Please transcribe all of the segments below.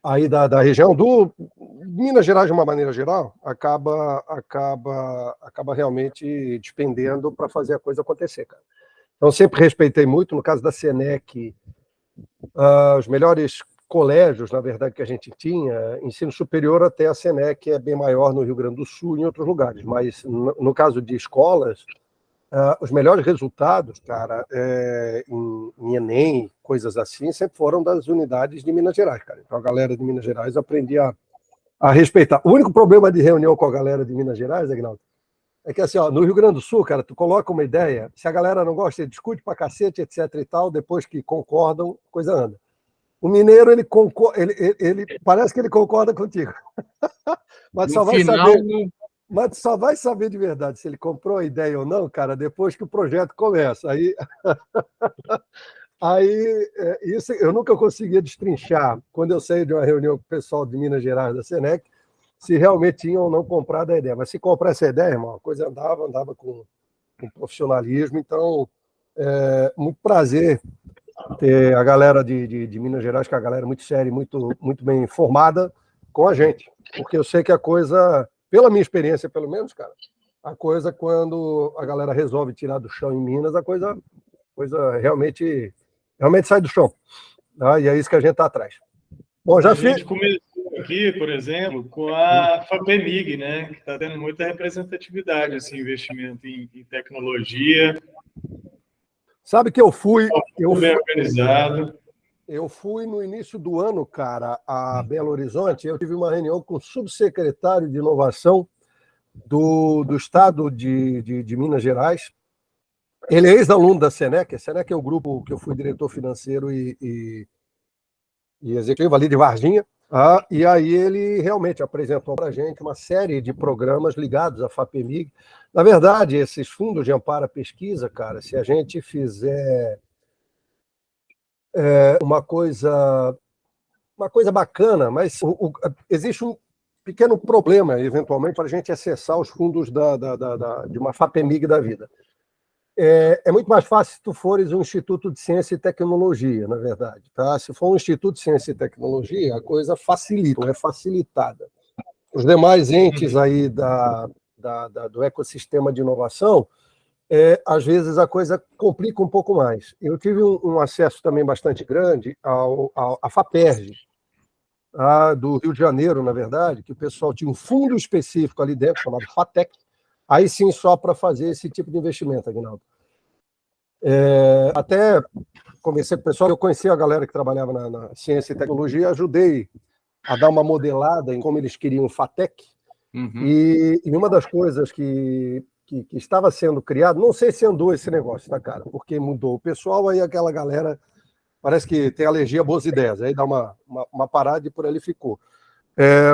aí da região do Minas Gerais, de uma maneira geral, acaba realmente despendendo para fazer a coisa acontecer, cara. Então, sempre respeitei muito. No caso da Senec, os melhores colégios, na verdade, que a gente tinha, ensino superior até a Senec é bem maior no Rio Grande do Sul e em outros lugares, mas no caso de escolas, os melhores resultados, cara, em Enem, coisas assim, sempre foram das unidades de Minas Gerais, cara. Então a galera de Minas Gerais aprendia a respeitar. O único problema de reunião com a galera de Minas Gerais, Aguinaldo, é que assim, ó, no Rio Grande do Sul, cara, tu coloca uma ideia, se a galera não gosta, ele discute pra cacete, etc e tal, depois que concordam, coisa anda. O mineiro, ele parece que ele concorda contigo. Mas No só vai final, saber. Mas só vai saber de verdade se ele comprou a ideia ou não, cara, depois que o projeto começa. Aí isso eu nunca conseguia destrinchar, quando eu saí de uma reunião com o pessoal de Minas Gerais da Senec, se realmente tinham ou não comprado a ideia. Mas se comprar essa ideia, irmão, a coisa andava com profissionalismo. Então, muito prazer ter a galera de Minas Gerais, que é a galera muito séria, muito bem informada com a gente. Porque eu sei que a coisa, pela minha experiência, pelo menos, cara, a coisa, quando a galera resolve tirar do chão em Minas, a coisa realmente sai do chão. Tá? E é isso que a gente está atrás. Bom, já a gente começou aqui, por exemplo, com a FAPEMIG, né, que está tendo muita representatividade, assim, investimento em tecnologia. Sabe que eu fui bem organizado. Eu fui no início do ano, cara, a Belo Horizonte. Eu tive uma reunião com o subsecretário de Inovação do Estado de Minas Gerais. Ele é ex-aluno da Senec. A Senec é o grupo que eu fui diretor financeiro e executivo ali de Varginha. E aí ele realmente apresentou para a gente uma série de programas ligados à FAPEMIG. Na verdade, esses fundos de amparo à pesquisa, cara, se a gente fizer uma coisa bacana, mas existe um pequeno problema, eventualmente, para a gente acessar os fundos de uma FAPEMIG da vida. É muito mais fácil se tu fores um Instituto de Ciência e Tecnologia, na verdade. Tá? Se for um Instituto de Ciência e Tecnologia, a coisa facilita, é facilitada. Os demais entes aí do ecossistema de inovação, às vezes a coisa complica um pouco mais. Eu tive um acesso também bastante grande à FAPERJ, do Rio de Janeiro, na verdade, que o pessoal tinha um fundo específico ali dentro, chamado FATEC, aí sim só para fazer esse tipo de investimento, Aguinaldo. Até conversei com o pessoal, eu conheci a galera que trabalhava na ciência e tecnologia, ajudei a dar uma modelada em como eles queriam o FATEC, e uma das coisas que estava sendo criado, não sei se andou esse negócio, tá, cara, porque mudou o pessoal, aí aquela galera parece que tem alergia a boas ideias, aí dá uma parada e por ali ficou.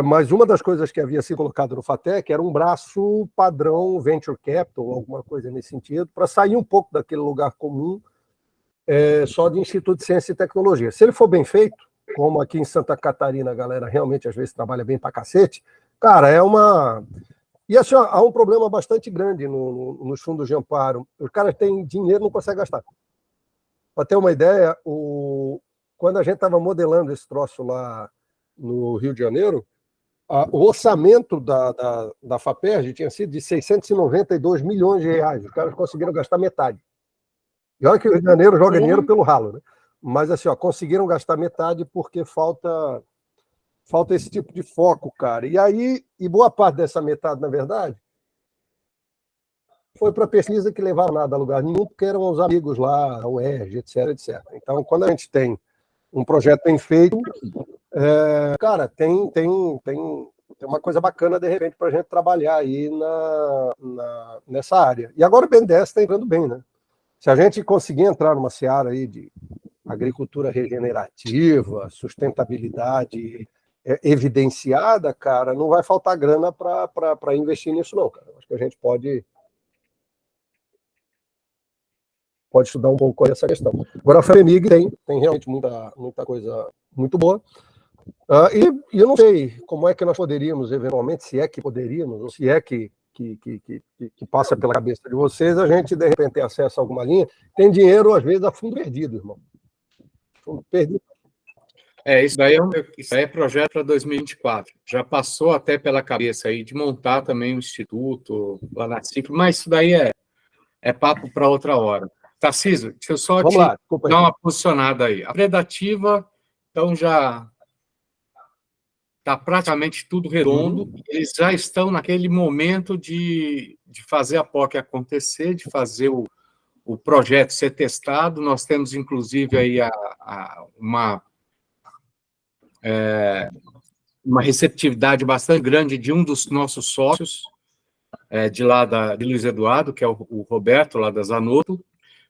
Mas uma das coisas que havia sido colocado no FATEC era um braço padrão Venture Capital, alguma coisa nesse sentido, para sair um pouco daquele lugar comum só de Instituto de Ciência e Tecnologia. Se ele for bem feito, como aqui em Santa Catarina a galera realmente às vezes trabalha bem pra cacete, cara, E assim, há um problema bastante grande nos fundos de amparo. Os caras têm dinheiro e não conseguem gastar. Para ter uma ideia, quando a gente estava modelando esse troço lá no Rio de Janeiro, o orçamento da FAPERJ tinha sido de 692 milhões de reais. Os caras conseguiram gastar metade. E olha que o Rio de Janeiro joga dinheiro pelo ralo, né? Mas assim, conseguiram gastar metade porque falta esse tipo de foco, cara. E boa parte dessa metade, na verdade, foi para pesquisa que levaram nada a lugar nenhum, porque eram os amigos lá, a UERJ, etc, etc. Então, quando a gente tem um projeto bem feito, cara, tem uma coisa bacana, de repente, para a gente trabalhar aí nessa área. E agora o BNDES está entrando bem, né? Se a gente conseguir entrar numa seara aí de agricultura regenerativa, sustentabilidade evidenciada, cara, não vai faltar grana para investir nisso, não, cara. Acho que a gente pode estudar um pouco essa questão. Agora, a FAPEMIG tem realmente muita coisa muito boa. E eu não sei como é que nós poderíamos, eventualmente, se é que poderíamos, ou se é que passa pela cabeça de vocês, a gente, de repente, ter acesso a alguma linha. Tem dinheiro, às vezes, a fundo perdido, irmão. Fundo perdido. Isso aí é projeto para 2024. Já passou até pela cabeça aí de montar também um instituto lá na Ciclo, mas isso daí é papo para outra hora. Tarcísio, deixa eu só Vamos lá, desculpa aí. dar uma posicionada aí. A Predativa, então, já está praticamente tudo redondo. Eles já estão naquele momento de fazer a POC acontecer, de fazer o projeto ser testado. Nós temos, inclusive, aí uma receptividade bastante grande de um dos nossos sócios, de Luiz Eduardo, que é o Roberto, lá da Zanotto,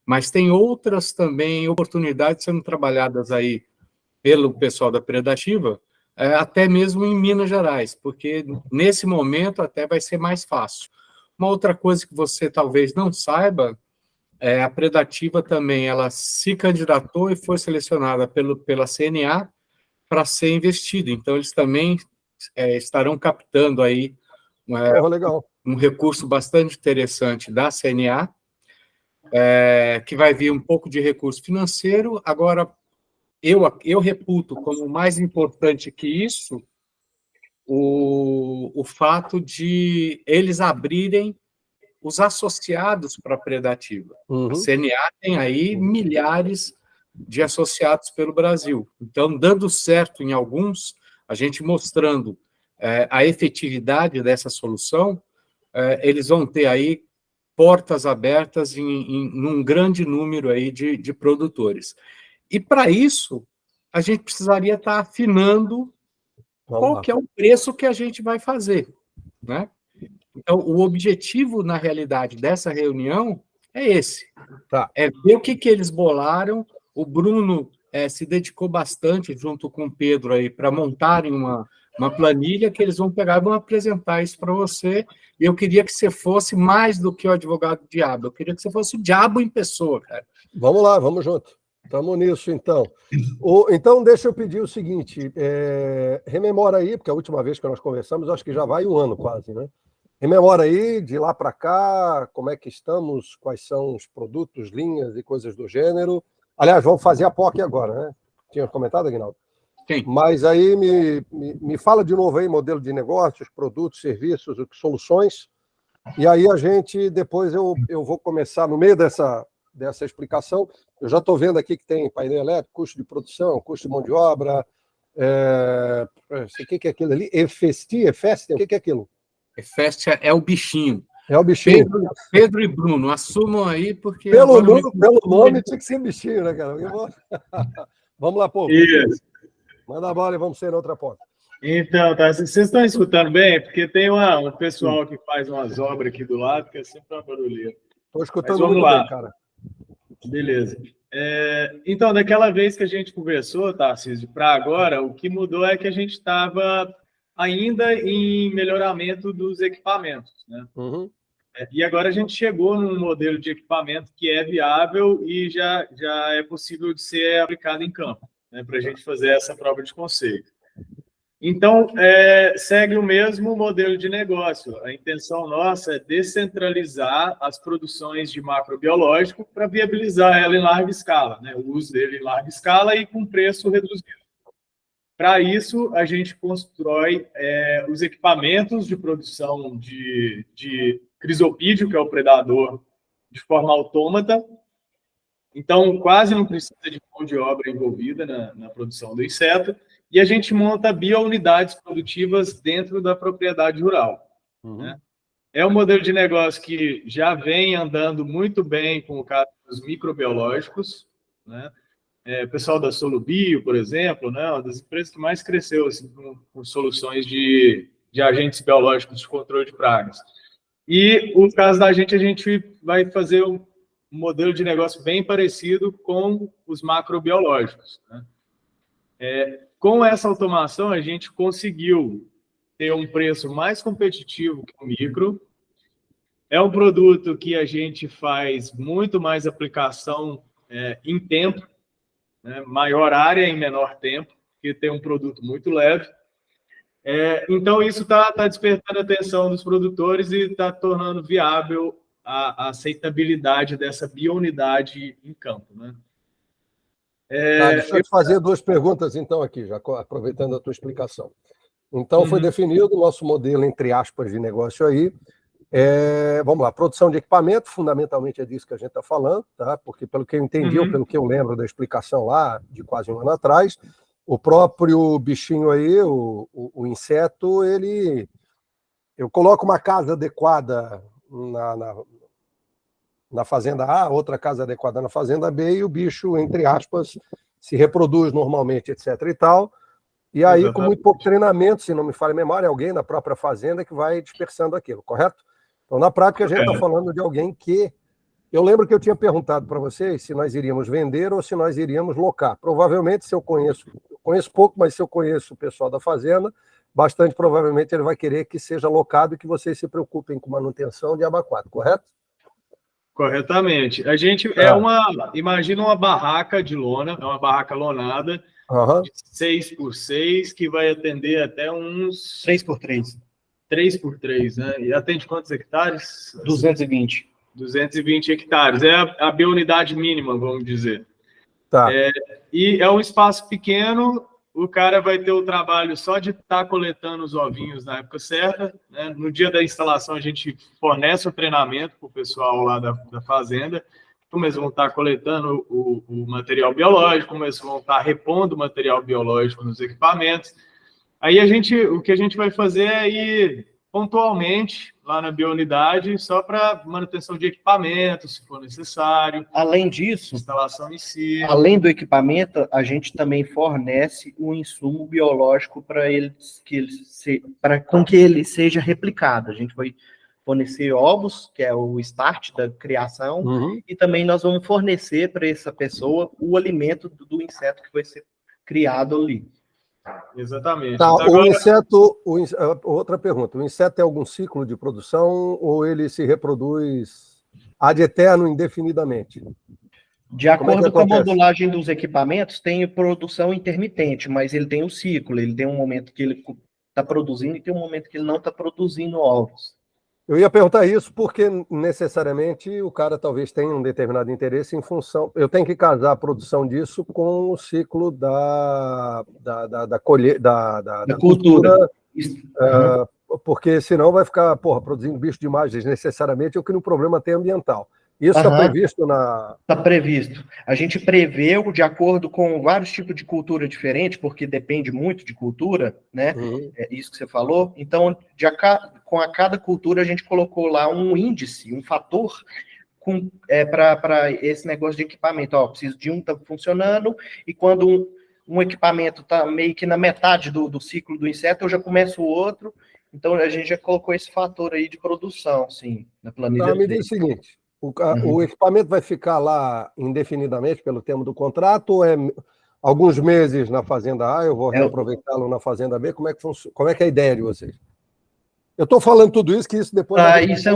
mas tem outras também oportunidades sendo trabalhadas aí pelo pessoal da Predativa, até mesmo em Minas Gerais, porque nesse momento até vai ser mais fácil. Uma outra coisa que você talvez não saiba, a Predativa também, ela se candidatou e foi selecionada pela CNA para ser investida, então eles também estarão captando aí um recurso bastante interessante da CNA, que vai vir um pouco de recurso financeiro. Agora, eu reputo como mais importante que isso o fato de eles abrirem os associados para a Predativa. A CNA tem aí milhares de associados pelo Brasil. Então, dando certo em alguns, a gente mostrando a efetividade dessa solução, eles vão ter aí portas abertas num grande número aí de produtores. E, para isso, a gente precisaria estar afinando qual que é o preço que a gente vai fazer, né? Então, o objetivo, na realidade, dessa reunião é esse. É ver o que eles bolaram. O Bruno se dedicou bastante, junto com o Pedro, aí, para montarem uma planilha que eles vão pegar e vão apresentar isso para você. E eu queria que você fosse mais do que o advogado diabo. Eu queria que você fosse o diabo em pessoa, cara. Vamos lá, vamos junto. Estamos nisso, então. Então, deixa eu pedir o seguinte, rememora aí, porque a última vez que nós conversamos, acho que já vai um ano quase, né? Rememora aí, de lá para cá, como é que estamos, quais são os produtos, linhas e coisas do gênero. Aliás, vamos fazer a POC agora, né? Tinha comentado, Aguinaldo? Sim. Mas aí me fala de novo aí, modelo de negócios, produtos, serviços, soluções, e aí a gente, depois eu vou começar, no meio dessa explicação, eu já estou vendo aqui que tem painel elétrico, custo de produção, custo de mão de obra, o que é aquilo ali? EFST? O que é aquilo? EFST é o bichinho. É o bichinho. Pedro e Bruno, assumam aí, porque... Pelo nome tinha que ser bichinho, né, cara? Vamos lá, pô. Isso. Manda a bola e vamos ser na outra ponta. Então, tá, vocês estão escutando bem? Porque tem um pessoal que faz umas obras aqui do lado, que é sempre uma barulheira. Estou escutando muito bem, cara. Beleza. Então, daquela vez que a gente conversou, Tarcísio, para agora, o que mudou é que a gente estava ainda em melhoramento dos equipamentos, né? E agora a gente chegou num modelo de equipamento que é viável e já é possível de ser aplicado em campo, né, para a gente fazer essa prova de conceito. Então, segue o mesmo modelo de negócio. A intenção nossa é descentralizar as produções de macrobiológico para viabilizar ela em larga escala, né, o uso dele em larga escala e com preço reduzido. Para isso, a gente constrói os equipamentos de produção de crisopídeo, que é o predador, de forma autômata. Então, quase não precisa de mão de obra envolvida na produção do inseto. E a gente monta biounidades produtivas dentro da propriedade rural. Né? É um modelo de negócio que já vem andando muito bem com o caso dos microbiológicos, né? O pessoal da Solubio, por exemplo, né, uma das empresas que mais cresceu assim, com soluções de agentes biológicos de controle de pragas. E o caso da gente, a gente vai fazer um modelo de negócio bem parecido com os macrobiológicos. Né? Com essa automação, a gente conseguiu ter um preço mais competitivo que o micro. É um produto que a gente faz muito mais aplicação em tempo, né? Maior área em menor tempo, que tem um produto muito leve. Então, isso está despertando a atenção dos produtores e está tornando viável a aceitabilidade dessa biounidade em campo. Né? Deixa eu te fazer duas perguntas, então, aqui, já aproveitando a tua explicação. Então, foi definido o nosso modelo, entre aspas, de negócio aí. Vamos lá, produção de equipamento, fundamentalmente é disso que a gente está falando, tá? Porque, pelo que eu entendi, ou pelo que eu lembro da explicação lá, de quase um ano atrás, o próprio bichinho aí, o inseto, eu coloco uma casa adequada na fazenda A, outra casa adequada na fazenda B, e o bicho, entre aspas, se reproduz normalmente, etc. e tal. E aí, com muito pouco treinamento, se não me falha a memória, alguém na própria fazenda que vai dispersando aquilo, correto? Então, na prática, a gente está falando de alguém que... Eu lembro que eu tinha perguntado para vocês se nós iríamos vender ou se nós iríamos locar. Provavelmente, se eu conheço pouco, mas se eu conheço o pessoal da fazenda, bastante provavelmente ele vai querer que seja locado e que vocês se preocupem com manutenção de abacate, correto? Corretamente. A gente imagina uma barraca de lona, é uma barraca lonada, de 6x6, que vai atender até uns... 3x3. 3x3, né? E atende quantos hectares? 220. 220 hectares. É a biounidade mínima, vamos dizer. Tá. E é um espaço pequeno, o cara vai ter o trabalho só de estar coletando os ovinhos na época certa, né? No dia da instalação, a gente fornece o treinamento para o pessoal lá da fazenda, como eles vão estar coletando o material biológico, como eles vão estar repondo o material biológico nos equipamentos. Aí o que a gente vai fazer é ir pontualmente lá na biounidade, só para manutenção de equipamento, se for necessário. Além disso, instalação em si. Além do equipamento, a gente também fornece um insumo biológico para com que ele seja replicado. A gente vai fornecer ovos, que é o start da criação, e também nós vamos fornecer para essa pessoa o alimento do inseto que vai ser criado ali. Exatamente. Tá, então, agora... outra pergunta, o inseto tem algum ciclo de produção ou ele se reproduz ad eterno, indefinidamente? De acordo com a modulagem dos equipamentos, tem produção intermitente, mas ele tem um ciclo, ele tem um momento que ele está produzindo e tem um momento que ele não está produzindo ovos. Eu ia perguntar isso porque, necessariamente, o cara talvez tenha um determinado interesse em função... Eu tenho que casar a produção disso com o ciclo da cultura. Porque senão vai ficar, produzindo bicho demais desnecessariamente, eu crio um problema até ambiental. Isso está previsto na... Está previsto. A gente preveu, de acordo com vários tipos de cultura diferentes, porque depende muito de cultura, né? É isso que você falou. Então, com cada cultura, a gente colocou lá um índice, um fator para esse negócio de equipamento. Preciso de um está funcionando, e quando um equipamento está meio que na metade do ciclo do inseto, eu já começo o outro. Então, a gente já colocou esse fator aí de produção, sim, na planilha. Então, me diz o seguinte... O equipamento vai ficar lá indefinidamente pelo termo do contrato ou é alguns meses na fazenda A, eu vou reaproveitá-lo na fazenda B? Como é que é a ideia de vocês? Eu estou falando tudo isso, que isso depois... Isso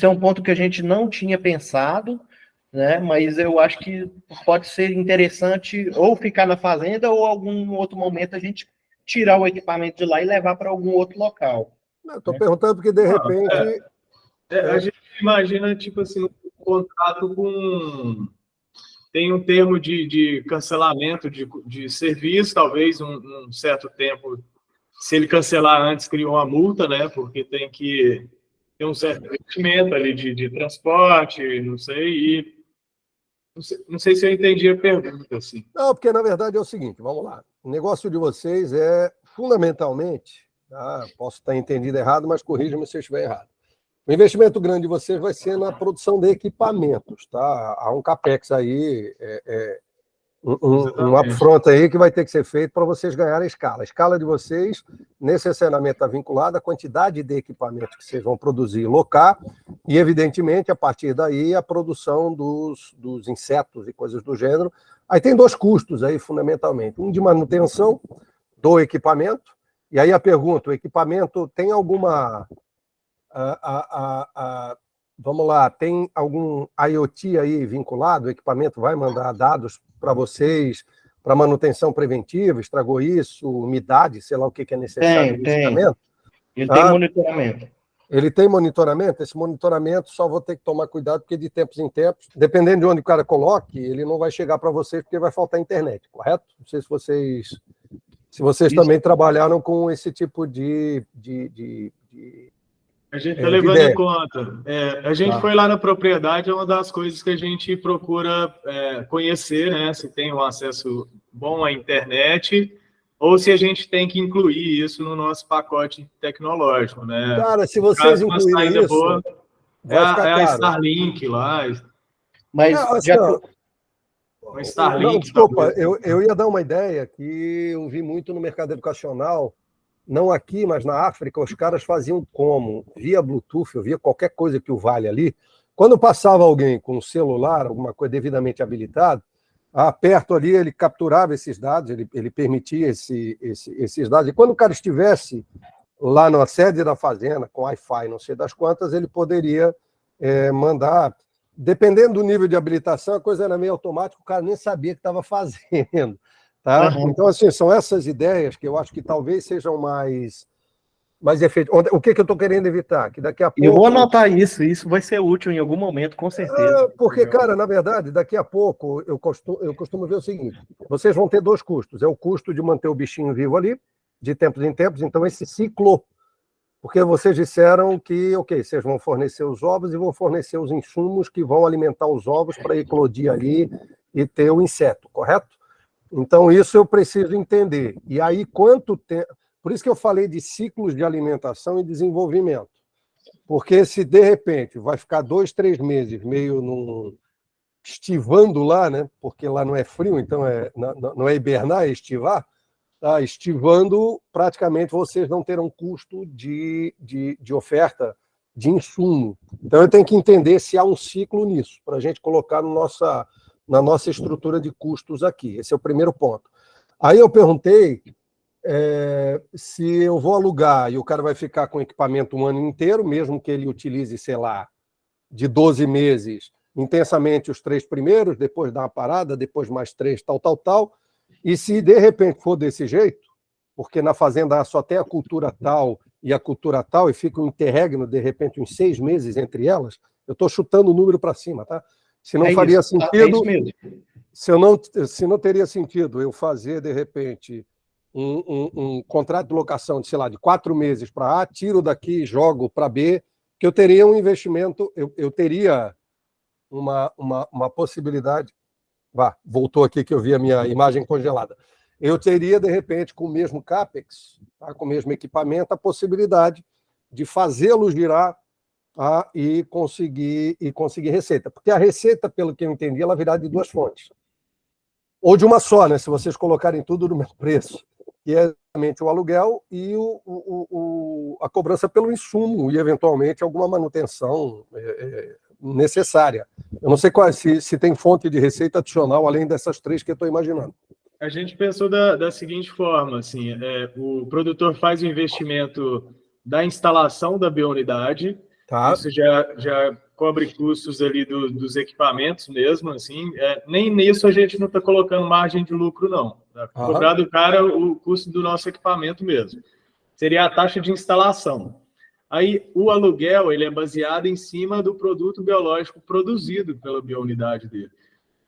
é um ponto que a gente não tinha pensado, né? Mas eu acho que pode ser interessante ou ficar na fazenda ou algum outro momento a gente tirar o equipamento de lá e levar para algum outro local. Estou perguntando porque, de repente... A gente imagina, tipo assim, um contrato tem um termo de cancelamento de serviço, talvez um certo tempo. Se ele cancelar antes, cria uma multa, né? Porque tem que ter um certo investimento ali de transporte, não sei. Não sei se eu entendi a pergunta, assim. Não, porque, na verdade, é o seguinte, vamos lá. O negócio de vocês é, fundamentalmente, posso estar entendido errado, mas corrija-me se eu estiver errado. O investimento grande de vocês vai ser na produção de equipamentos, tá? Há um capex aí, um upfront aí que vai ter que ser feito para vocês ganharem escala. A escala de vocês necessariamente está vinculada à quantidade de equipamentos que vocês vão produzir e locar, e, evidentemente, a partir daí, a produção dos insetos e coisas do gênero. Aí tem dois custos aí, fundamentalmente. Um de manutenção do equipamento, e aí a pergunta, o equipamento tem alguma... vamos lá, tem algum IoT aí vinculado? O equipamento vai mandar dados para vocês para manutenção preventiva? Estragou isso? Umidade? Sei lá o que é necessário no equipamento? Ele tem monitoramento. Ele tem monitoramento? Esse monitoramento só vou ter que tomar cuidado, porque de tempos em tempos, dependendo de onde o cara coloque, ele não vai chegar para vocês, porque vai faltar internet, correto? Não sei se vocês também trabalharam com esse tipo de a gente está levando em conta. A gente foi lá na propriedade, é uma das coisas que a gente procura conhecer, né? Se tem um acesso bom à internet, ou se a gente tem que incluir isso no nosso pacote tecnológico, né? Cara, se vocês incluírem isso, vai ficar caro. A Starlink lá. Mas Starlink, não, desculpa, eu ia dar uma ideia que eu vi muito no mercado educacional, não aqui, mas na África, os caras faziam como? Via Bluetooth, via qualquer coisa que o vale ali. Quando passava alguém com um celular, alguma coisa devidamente habilitado, perto ali ele capturava esses dados, ele permitia esses dados. E quando o cara estivesse lá na sede da fazenda, com Wi-Fi, não sei das quantas, ele poderia mandar. Dependendo do nível de habilitação, a coisa era meio automática, o cara nem sabia o que estava fazendo. Tá? Uhum. Então, assim, são essas ideias que eu acho que talvez sejam mais efetivas. O que eu estou querendo evitar? Que daqui a pouco... Eu vou anotar isso vai ser útil em algum momento, com certeza. Porque, cara, na verdade, daqui a pouco, eu costumo ver o seguinte, vocês vão ter dois custos. É o custo de manter o bichinho vivo ali, de tempos em tempos, então esse ciclo, porque vocês disseram que, ok, vocês vão fornecer os ovos e vão fornecer os insumos que vão alimentar os ovos para eclodir ali e ter o inseto, correto? Então, isso eu preciso entender. E aí, quanto tempo... Por isso que eu falei de ciclos de alimentação e desenvolvimento. Porque se, de repente, vai ficar 2, 3 meses meio estivando lá, né? Porque lá não é frio, então não é hibernar, é estivar. Tá? Estivando, praticamente, vocês não terão custo de oferta de insumo. Então, eu tenho que entender se há um ciclo nisso, para a gente colocar na nossa estrutura de custos aqui. Esse é o primeiro ponto. Aí eu perguntei se eu vou alugar e o cara vai ficar com equipamento um ano inteiro, mesmo que ele utilize, sei lá, de 12 meses, intensamente os 3 primeiros, depois dá uma parada, depois mais 3, tal. E se de repente for desse jeito, porque na fazenda só tem a cultura tal e a cultura tal, e fica um interregno, de repente, uns 6 meses entre elas, eu estou chutando o número para cima, tá? Se não faria sentido, se não teria sentido eu fazer, de repente, um contrato de locação de, sei lá, de 4 meses para A, tiro daqui, jogo para B, que eu teria um investimento, eu teria uma possibilidade. Voltou aqui que eu vi a minha imagem congelada. Eu teria, de repente, com o mesmo CAPEX, tá, com o mesmo equipamento, a possibilidade de fazê-lo girar e conseguir receita. Porque a receita, pelo que eu entendi, ela virá de 2 fontes. Ou de uma só, né? Se vocês colocarem tudo no mesmo preço, que é exatamente o aluguel e a cobrança pelo insumo e, eventualmente, alguma manutenção necessária. Eu não sei se tem fonte de receita adicional, além dessas 3 que eu estou imaginando. A gente pensou da seguinte forma, assim, o produtor faz o investimento da instalação da biounidade. Tá. Isso já cobre custos ali dos equipamentos mesmo, assim. Nem nisso a gente não está colocando margem de lucro, não. Tá cobrar do cara o custo do nosso equipamento mesmo. Seria a taxa de instalação. Aí, o aluguel, ele é baseado em cima do produto biológico produzido pela biounidade dele.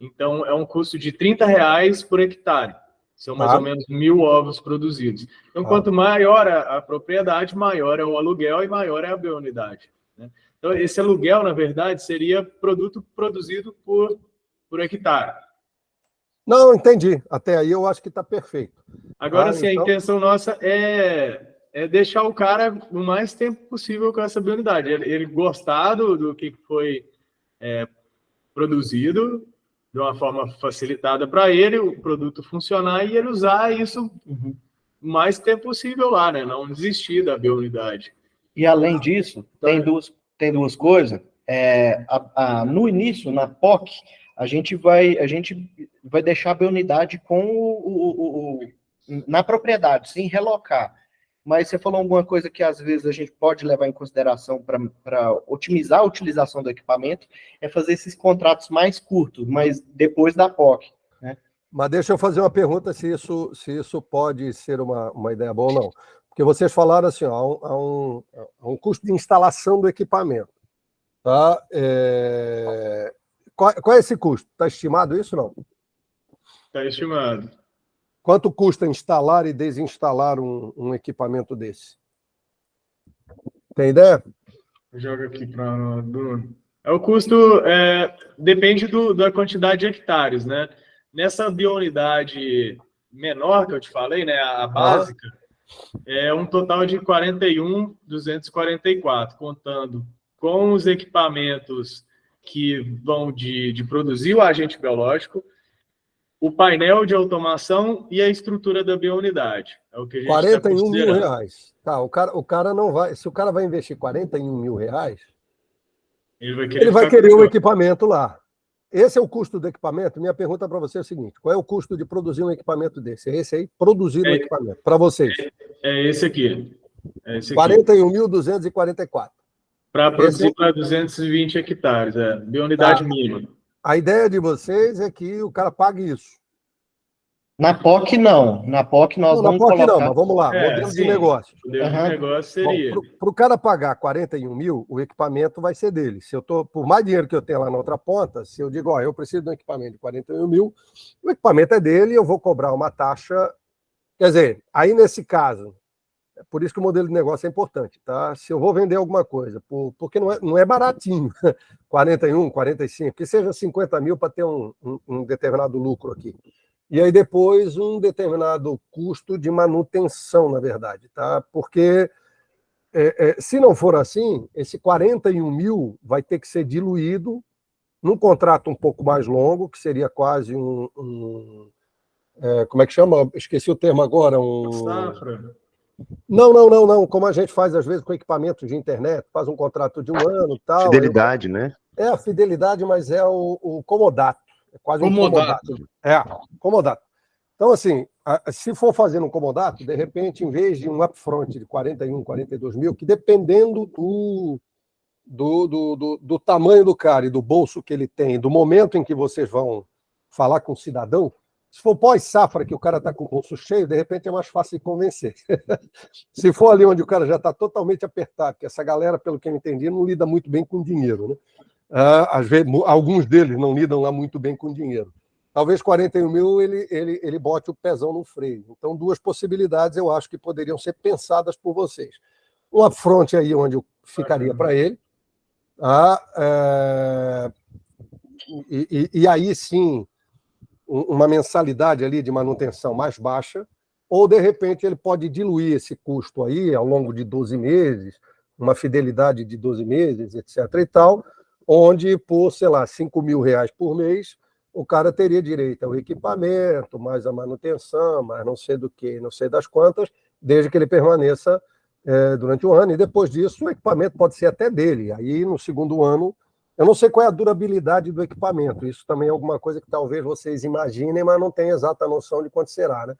Então, é um custo de R$30 por hectare. São mais ou menos 1.000 ovos produzidos. Então, quanto maior a propriedade, maior é o aluguel e maior é a biounidade. Né? Então, esse aluguel, na verdade, seria produto produzido por hectare. Não, entendi. Até aí eu acho que está perfeito. Agora, sim, então... a intenção nossa é deixar o cara o mais tempo possível com essa biounidade. Ele gostar do que foi produzido de uma forma facilitada para ele, o produto funcionar e ele usar isso o mais tempo possível lá, né? Não desistir da biounidade. E, além disso, tem duas coisas. No início, na POC, a gente vai deixar a biounidade na propriedade, sem relocar. Mas você falou alguma coisa que, às vezes, a gente pode levar em consideração para otimizar a utilização do equipamento, é fazer esses contratos mais curtos, mas depois da POC. Né? Mas deixa eu fazer uma pergunta se isso pode ser uma ideia boa ou não. Porque vocês falaram assim, ó, há um custo de instalação do equipamento. Tá? Qual é esse custo? Está estimado isso ou não? Está estimado. Quanto custa instalar e desinstalar um equipamento desse? Tem ideia? Joga aqui para Bruno. O custo depende da quantidade de hectares, né? Nessa biounidade menor que eu te falei, né, a básica, é um total de 41.244, contando com os equipamentos que vão de produzir o agente biológico, o painel de automação e a estrutura da biounidade. É o que a gente 41 mil reais. Tá, o cara não vai. Se o cara vai investir 41 mil reais, ele vai querer o equipamento lá. Esse é o custo do equipamento? Minha pergunta para você é o seguinte: qual é o custo de produzir um equipamento desse? É esse aí? Produzir um equipamento. Para vocês. É esse aqui. 41.244. Para produzir para 220 hectares, biounidade mínima. A ideia de vocês é que o cara pague isso. Na POC, não. Na POC, nós vamos colocar... Na POC, não, mas vamos lá. Modelo de negócio. Modelo de negócio seria... Para o cara pagar 41 mil, o equipamento vai ser dele. Se eu tô, por mais dinheiro que eu tenho lá na outra ponta, se eu digo, eu preciso de um equipamento de 41 mil, o equipamento é dele e eu vou cobrar uma taxa... Quer dizer, aí nesse caso, é por isso que o modelo de negócio é importante, tá? Se eu vou vender alguma coisa, porque não é baratinho, 41, 45, que seja 50 mil para ter um determinado lucro aqui. E aí depois um determinado custo de manutenção, na verdade, tá? Porque se não for assim, esse 41 mil vai ter que ser diluído num contrato um pouco mais longo, que seria quase como é que chama? Esqueci o termo agora. Safra. Não. Como a gente faz às vezes com equipamentos de internet, faz um contrato de 1 ano e tal. Fidelidade, né? É a fidelidade, mas é o comodato. É quase um comodato. Comodato. Então, assim, se for fazer um comodato, de repente, em vez de um upfront de 41, 42 mil, que dependendo do tamanho do cara e do bolso que ele tem, do momento em que vocês vão falar com o cidadão, se for pós-safra, que o cara está com o bolso cheio, de repente é mais fácil de convencer. Se for ali onde o cara já está totalmente apertado, porque essa galera, pelo que eu entendi, não lida muito bem com dinheiro, né? Às vezes, alguns deles não lidam lá muito bem com dinheiro. Talvez 41 mil ele bote o pezão no freio. Então, 2 possibilidades eu acho que poderiam ser pensadas por vocês. Um upfront aí onde eu ficaria para ele. E aí sim, uma mensalidade ali de manutenção mais baixa, ou de repente ele pode diluir esse custo aí ao longo de 12 meses, uma fidelidade de 12 meses, etc. e tal, onde por, sei lá, 5 mil reais por mês, o cara teria direito ao equipamento, mais a manutenção, mais não sei do que, não sei das quantas, desde que ele permaneça durante o ano, e depois disso o equipamento pode ser até dele. Aí no segundo ano, eu não sei qual é a durabilidade do equipamento, isso também é alguma coisa que talvez vocês imaginem, mas não tem exata noção de quanto será, né?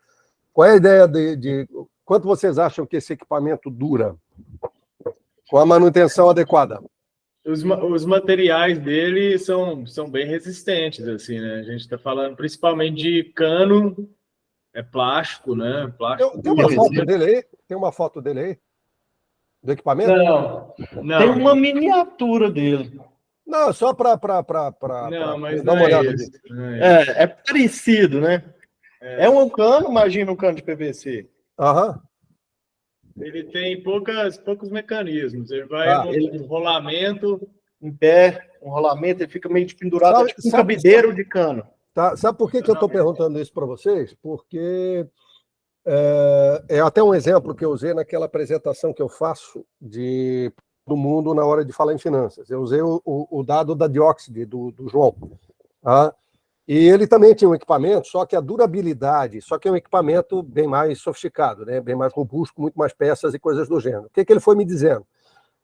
Qual é a ideia de quanto vocês acham que esse equipamento dura com a manutenção adequada? Os materiais dele são bem resistentes, assim, né? A gente está falando principalmente de cano, plástico, né? Plástico. Tem uma foto dele aí? Tem uma foto dele aí? Do equipamento? Não. Tem uma miniatura dele. Não, só para mas dar uma olhada aqui. É parecido, né? É um cano, imagina um cano de PVC. Aham. Ele tem poucos mecanismos. Ele vai um rolamento em pé, um rolamento, ele fica meio pendurado, tipo um cabideiro de cano. Tá. Sabe por que eu estou perguntando isso para vocês? Porque é até um exemplo que eu usei naquela apresentação que eu faço do mundo na hora de falar em finanças. Eu usei o dado da Dióxide, do João. Tá? E ele também tinha um equipamento, só que a durabilidade, só que é um equipamento bem mais sofisticado, né? Bem mais robusto, com muito mais peças e coisas do gênero. O que ele foi me dizendo?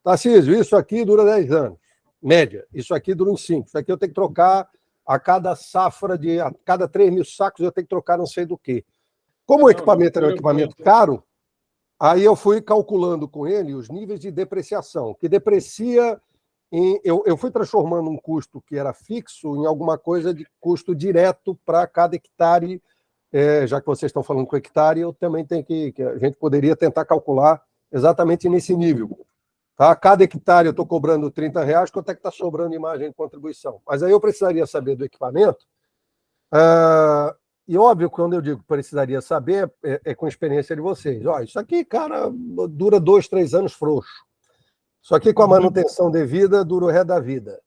Tarcísio, isso aqui dura 10 anos, média. Isso aqui dura uns 5. Isso aqui eu tenho que trocar a cada safra, a cada 3 mil sacos eu tenho que trocar não sei do quê. Como o equipamento era um equipamento caro, aí eu fui calculando com ele os níveis de depreciação, que deprecia... Eu fui transformando um custo que era fixo em alguma coisa de custo direto para cada hectare já que vocês estão falando com hectare, eu também tenho que a gente poderia tentar calcular exatamente nesse nível. Tá? Cada hectare eu estou cobrando R$30, quanto é que está sobrando de margem de contribuição? Mas aí eu precisaria saber do equipamento, e óbvio que quando eu digo precisaria saber, é com a experiência de vocês. Ó, isso aqui, cara, dura 2, 3 anos frouxo. Isso aqui com a manutenção devida dura o resto da vida.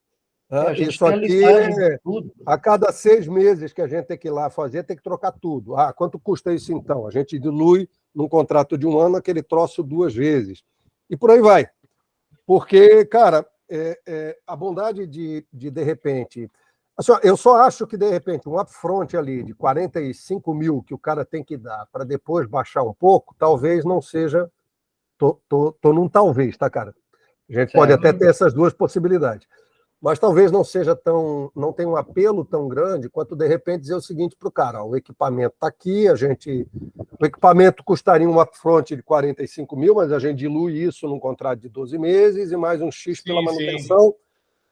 Isso aqui, a cada 6 meses que a gente tem que ir lá fazer, tem que trocar tudo. Quanto custa isso então? A gente dilui num contrato de 1 ano aquele troço 2 vezes. E por aí vai. Porque, cara, a bondade de repente... Assim, eu só acho que, de repente, um upfront ali de 45 mil que o cara tem que dar para depois baixar um pouco, talvez não seja... Tô num talvez, tá, cara? A gente pode até ter essas duas possibilidades. Mas talvez não seja não tenha um apelo tão grande quanto, de repente, dizer o seguinte para o cara: o equipamento está aqui, o equipamento custaria um upfront de 45 mil, mas a gente dilui isso num contrato de 12 meses e mais um X pela manutenção. Sim.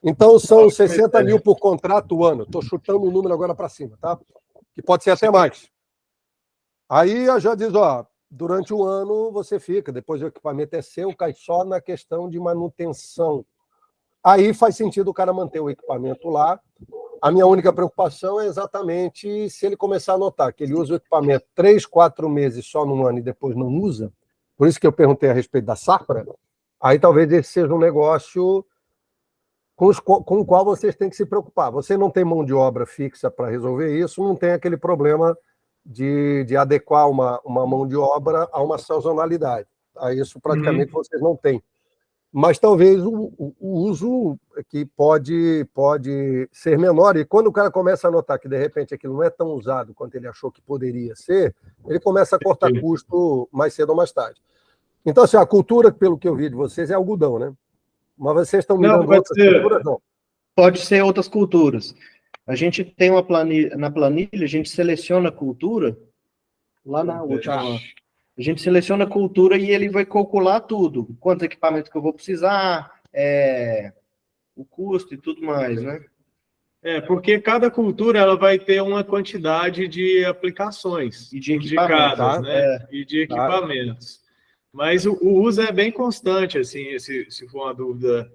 Então, são 60 mil por contrato o ano. Estou chutando o número agora para cima, tá? Que pode ser até mais. Aí já diz, durante o ano você fica, depois o equipamento é seu, cai só na questão de manutenção. Aí faz sentido o cara manter o equipamento lá. A minha única preocupação é exatamente se ele começar a notar que ele usa o equipamento 3, 4 meses só num ano e depois não usa. Por isso que eu perguntei a respeito da safra. Aí talvez esse seja um negócio com o qual vocês têm que se preocupar. Você não tem mão de obra fixa para resolver isso, não tem aquele problema de adequar uma mão de obra a uma sazonalidade. Isso praticamente vocês não têm. Mas talvez o uso que pode ser menor. E quando o cara começa a notar que, de repente, aquilo não é tão usado quanto ele achou que poderia ser, ele começa a cortar custo mais cedo ou mais tarde. Então, assim, a cultura, pelo que eu vi de vocês, é algodão, né? Mas vocês estão mirando outras culturas, não? Pode ser outras culturas. A gente tem uma planilha, na planilha, a gente seleciona a cultura, lá na última... A gente seleciona a cultura e ele vai calcular tudo. Quantos equipamentos que eu vou precisar, o custo e tudo mais, né? Porque cada cultura ela vai ter uma quantidade de aplicações e de equipamentos, né? E de equipamentos. Mas o uso é bem constante, assim, se for uma dúvida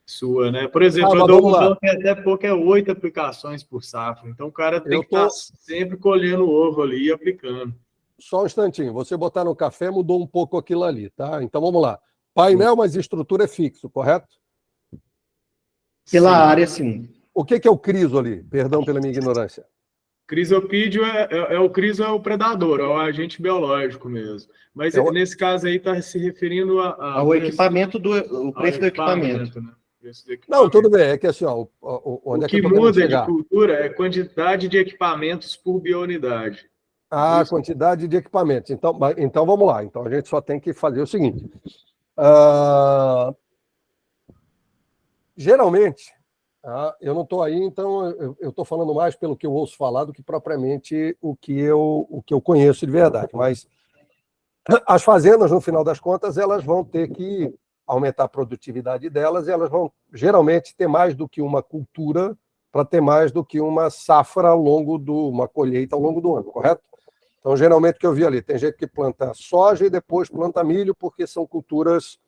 sua, né? Por exemplo, eu dou um que até pouco 8 aplicações por safra. Então o cara tem que estar sempre colhendo o ovo ali e aplicando. Só um instantinho, você botar no café mudou um pouco aquilo ali, tá? Então vamos lá. Painel, mas estrutura é fixo, correto? Pela área, sim. O que é o criso ali? Perdão pela minha ignorância. Crisopídeo o criso é o predador, é o agente biológico mesmo. Mas nesse caso aí está se referindo ao equipamento o preço do equipamento. Né? Não, tudo bem. É que assim, onde o que muda de cultura é quantidade de equipamentos por biounidade. Quantidade de equipamentos. Então vamos lá. Então a gente só tem que fazer o seguinte. Geralmente, eu não estou aí, então eu estou falando mais pelo que eu ouço falar do que propriamente o que eu conheço de verdade. Mas as fazendas, no final das contas, elas vão ter que aumentar a produtividade delas e elas vão geralmente ter mais do que uma cultura para ter mais do que uma safra uma colheita ao longo do ano, correto? Então, geralmente, o que eu vi ali, tem gente que planta soja e depois planta milho, porque são culturas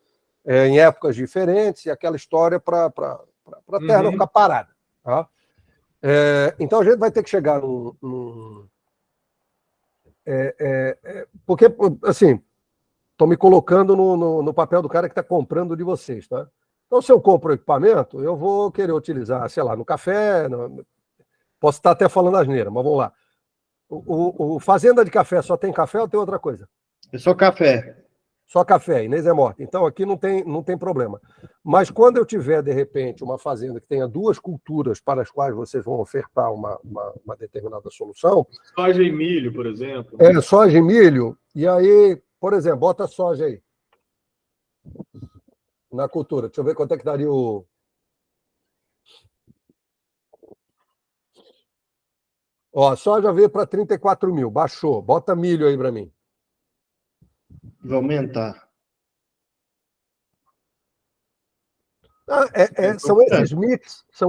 em épocas diferentes, e aquela história para a terra não ficar parada. Tá? Então, a gente vai ter que chegar porque, assim, estou me colocando no papel do cara que está comprando de vocês. Tá? Então, se eu compro o equipamento, eu vou querer utilizar, sei lá, no café, posso estar até falando asneira, mas vamos lá. O fazenda de café só tem café ou tem outra coisa? É só café. Só café, Inês é morta. Então aqui não tem problema. Mas quando eu tiver, de repente, uma fazenda que tenha 2 culturas para as quais vocês vão ofertar uma determinada solução... Soja e milho, por exemplo. Soja e milho. E aí, por exemplo, bota soja aí. Na cultura. Deixa eu ver quanto é que daria o... A soja veio para 34 mil, baixou. Bota milho aí para mim. Vai aumentar. São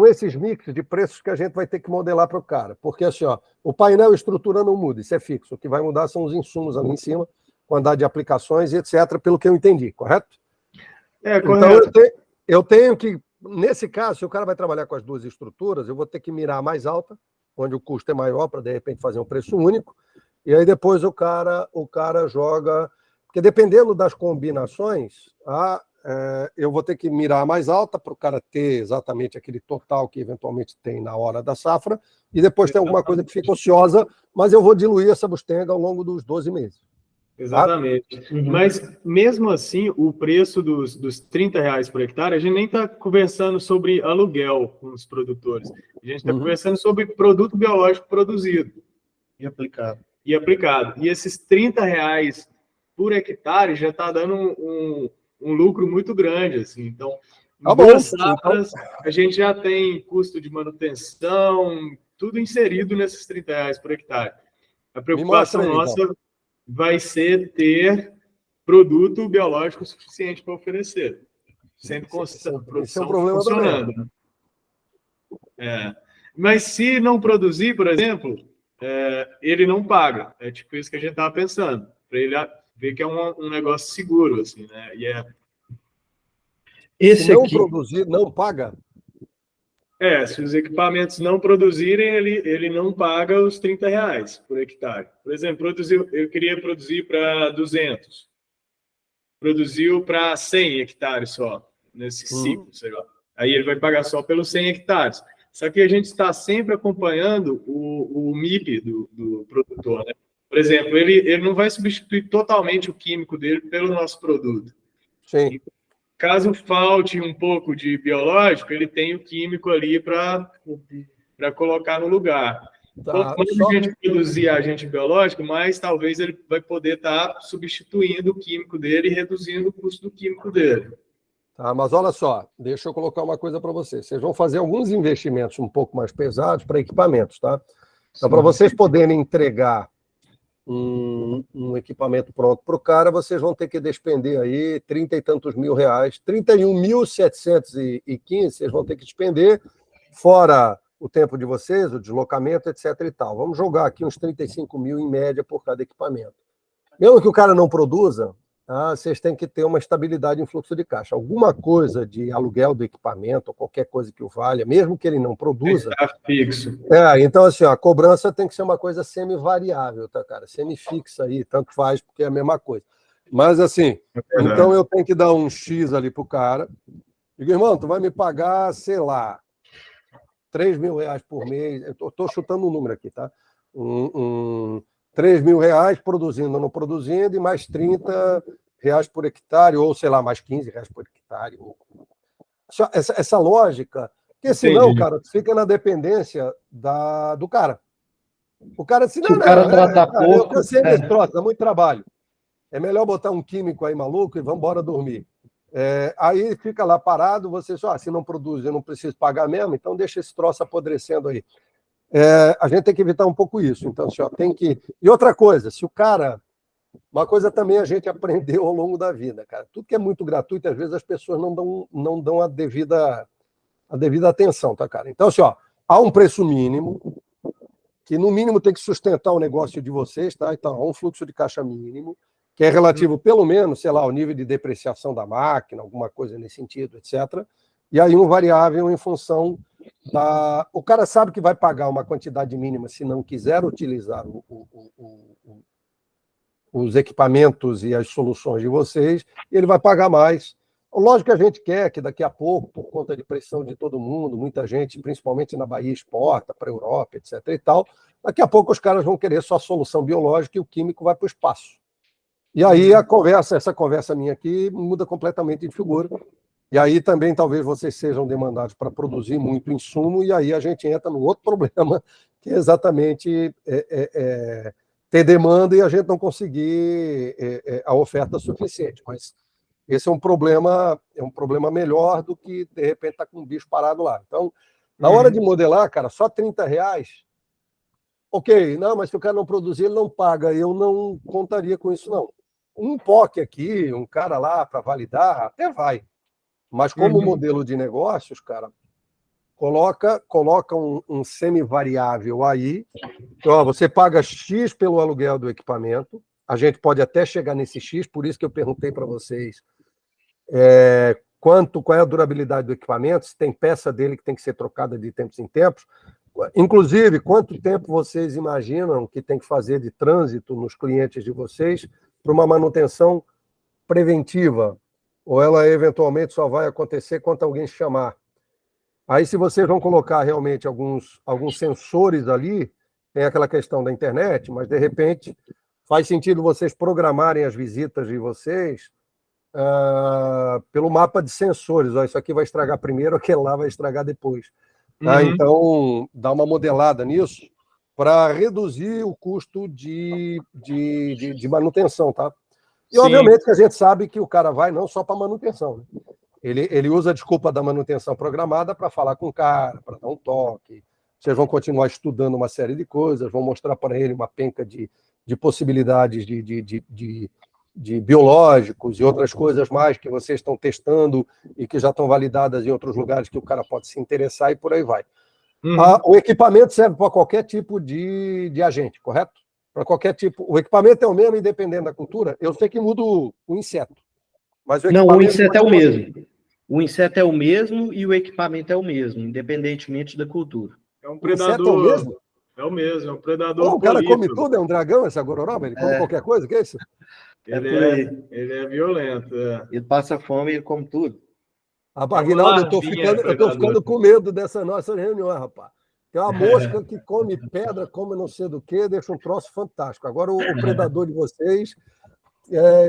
esses mix de preços que a gente vai ter que modelar para o cara. Porque assim, ó, o painel e a estrutura não muda, isso é fixo. O que vai mudar são os insumos ali em cima, quantidade de aplicações e etc., pelo que eu entendi, correto? Correto. Então eu tenho que, nesse caso, se o cara vai trabalhar com as duas estruturas, eu vou ter que mirar a mais alta, onde o custo é maior, para de repente fazer um preço único, e aí depois o cara joga. Porque dependendo das combinações, eu vou ter que mirar a mais alta para o cara ter exatamente aquele total que eventualmente tem na hora da safra, e depois tem alguma coisa que fica ociosa, mas eu vou diluir essa bustenga ao longo dos 12 meses. Exatamente. Tá? Mas, mesmo assim, o preço dos R$30 por hectare, a gente nem está conversando sobre aluguel com os produtores. A gente está conversando sobre produto biológico produzido. E aplicado. E esses R$30 por hectare já está dando um lucro muito grande. Assim. Então, em duas safras, a gente já tem custo de manutenção, tudo inserido nesses R$30 por hectare. A preocupação nossa vai ser ter produto biológico suficiente para oferecer. Sempre produção funcionando. Mas se não produzir, por exemplo, ele não paga. É tipo isso que a gente estava pensando. Para ele ver que é um negócio seguro. Assim, né? Se não produzir, não paga? Se os equipamentos não produzirem, ele não paga os R$30 por hectare. Por exemplo, eu queria produzir para 200. Produziu para 100 hectares só, nesse ciclo, sei lá. Aí ele vai pagar só pelos 100 hectares. Só que a gente está sempre acompanhando o MIP do produtor, né? Por exemplo, ele não vai substituir totalmente o químico dele pelo nosso produto. Sim. Caso falte um pouco de biológico, ele tem o químico ali para colocar no lugar. Quanto mais a gente produzir agente biológico, mais talvez ele vai poder estar substituindo o químico dele e reduzindo o custo do químico dele. Mas olha só, deixa eu colocar uma coisa para vocês. Vocês vão fazer alguns investimentos um pouco mais pesados para equipamentos, tá? Então, para vocês poderem entregar um equipamento pronto para o cara, vocês vão ter que despender aí 30 e tantos mil reais, 31.715 vocês vão ter que despender, fora o tempo de vocês, o deslocamento, etc. e tal. Vamos jogar aqui uns 35 mil em média por cada equipamento. Mesmo que o cara não produza, vocês têm que ter uma estabilidade em fluxo de caixa. Alguma coisa de aluguel do equipamento, ou qualquer coisa que o valha, mesmo que ele não produza... Está fixo. Então, assim, a cobrança tem que ser uma coisa semi-variável, tá, cara? Semi-fixa aí, tanto faz, porque é a mesma coisa. Mas, assim, então eu tenho que dar um X ali pro cara. Digo, irmão, tu vai me pagar, sei lá, 3 mil reais por mês. Eu estou chutando um número aqui, tá? 3 mil reais produzindo ou não produzindo, e mais 30 reais por hectare, ou sei lá, mais 15 reais por hectare. Essa lógica, porque senão, cara, fica na dependência do cara. O cara se o cara trata pouco. Eu cansei desse troço, dá muito trabalho. É melhor botar um químico aí maluco e vamos embora dormir. Aí fica lá parado, você só, se não produz, eu não preciso pagar mesmo, então deixa esse troço apodrecendo aí. A gente tem que evitar um pouco isso. Então, assim, tem que... E outra coisa, se o cara... Uma coisa também a gente aprendeu ao longo da vida, cara. Tudo que é muito gratuito, às vezes as pessoas não dão a devida atenção, tá, cara? Então, assim, há um preço mínimo, que no mínimo tem que sustentar o negócio de vocês, tá? Então, há um fluxo de caixa mínimo, que é relativo, pelo menos, sei lá, ao nível de depreciação da máquina, alguma coisa nesse sentido, etc. E aí um variável em função da... O cara sabe que vai pagar uma quantidade mínima se não quiser utilizar os equipamentos e as soluções de vocês, e ele vai pagar mais. Lógico que a gente quer que daqui a pouco, por conta de pressão de todo mundo, muita gente, principalmente na Bahia, exporta para a Europa, etc. e tal, daqui a pouco os caras vão querer só a solução biológica e o químico vai para o espaço. E aí essa conversa minha aqui muda completamente de figura. E aí também talvez vocês sejam demandados para produzir muito insumo, e aí a gente entra no outro problema, que é exatamente ter demanda e a gente não conseguir a oferta suficiente. Mas esse é um problema melhor do que, de repente, estar com um bicho parado lá. Então, na hora de modelar, cara, só R$30, ok, não, mas se o cara não produzir, ele não paga. Eu não contaria com isso, não. Um POC aqui, um cara lá para validar, até vai. Mas como modelo de negócios, cara, coloca um semivariável aí. Então, você paga X pelo aluguel do equipamento. A gente pode até chegar nesse X, por isso que eu perguntei para vocês qual é a durabilidade do equipamento, se tem peça dele que tem que ser trocada de tempos em tempos. Inclusive, quanto tempo vocês imaginam que tem que fazer de trânsito nos clientes de vocês para uma manutenção preventiva? Ou ela eventualmente só vai acontecer quando alguém chamar? Aí, se vocês vão colocar realmente alguns sensores ali, tem aquela questão da internet, mas, de repente, faz sentido vocês programarem as visitas de vocês pelo mapa de sensores. Ó, isso aqui vai estragar primeiro, aquele lá vai estragar depois. Tá? Então, dá uma modelada nisso para reduzir o custo de manutenção. Tá? E, obviamente, que a gente sabe que o cara vai não só para manutenção, né? Ele usa a desculpa da manutenção programada para falar com o cara, para dar um toque. Vocês vão continuar estudando uma série de coisas, vão mostrar para ele uma penca de possibilidades de biológicos e outras coisas mais que vocês estão testando e que já estão validadas em outros lugares que o cara pode se interessar e por aí vai. O equipamento serve para qualquer tipo de agente, correto? Para qualquer tipo. O equipamento é o mesmo, independente da cultura. Eu sei que muda o inseto. Mas o inseto é o mesmo. O inseto é o mesmo e o equipamento é o mesmo, independentemente da cultura. É um predador. O inseto é o mesmo? É o mesmo, é um predador. O cara come tudo, é um dragão, essa gororoba? Ele come qualquer coisa? Que é isso? Ele é violento. Ele passa fome e ele come tudo. Aguinaldo, eu tô ficando com medo dessa nossa reunião, rapaz. Tem uma mosca que come pedra, come não sei do que, deixa um troço fantástico. Agora o predador de vocês...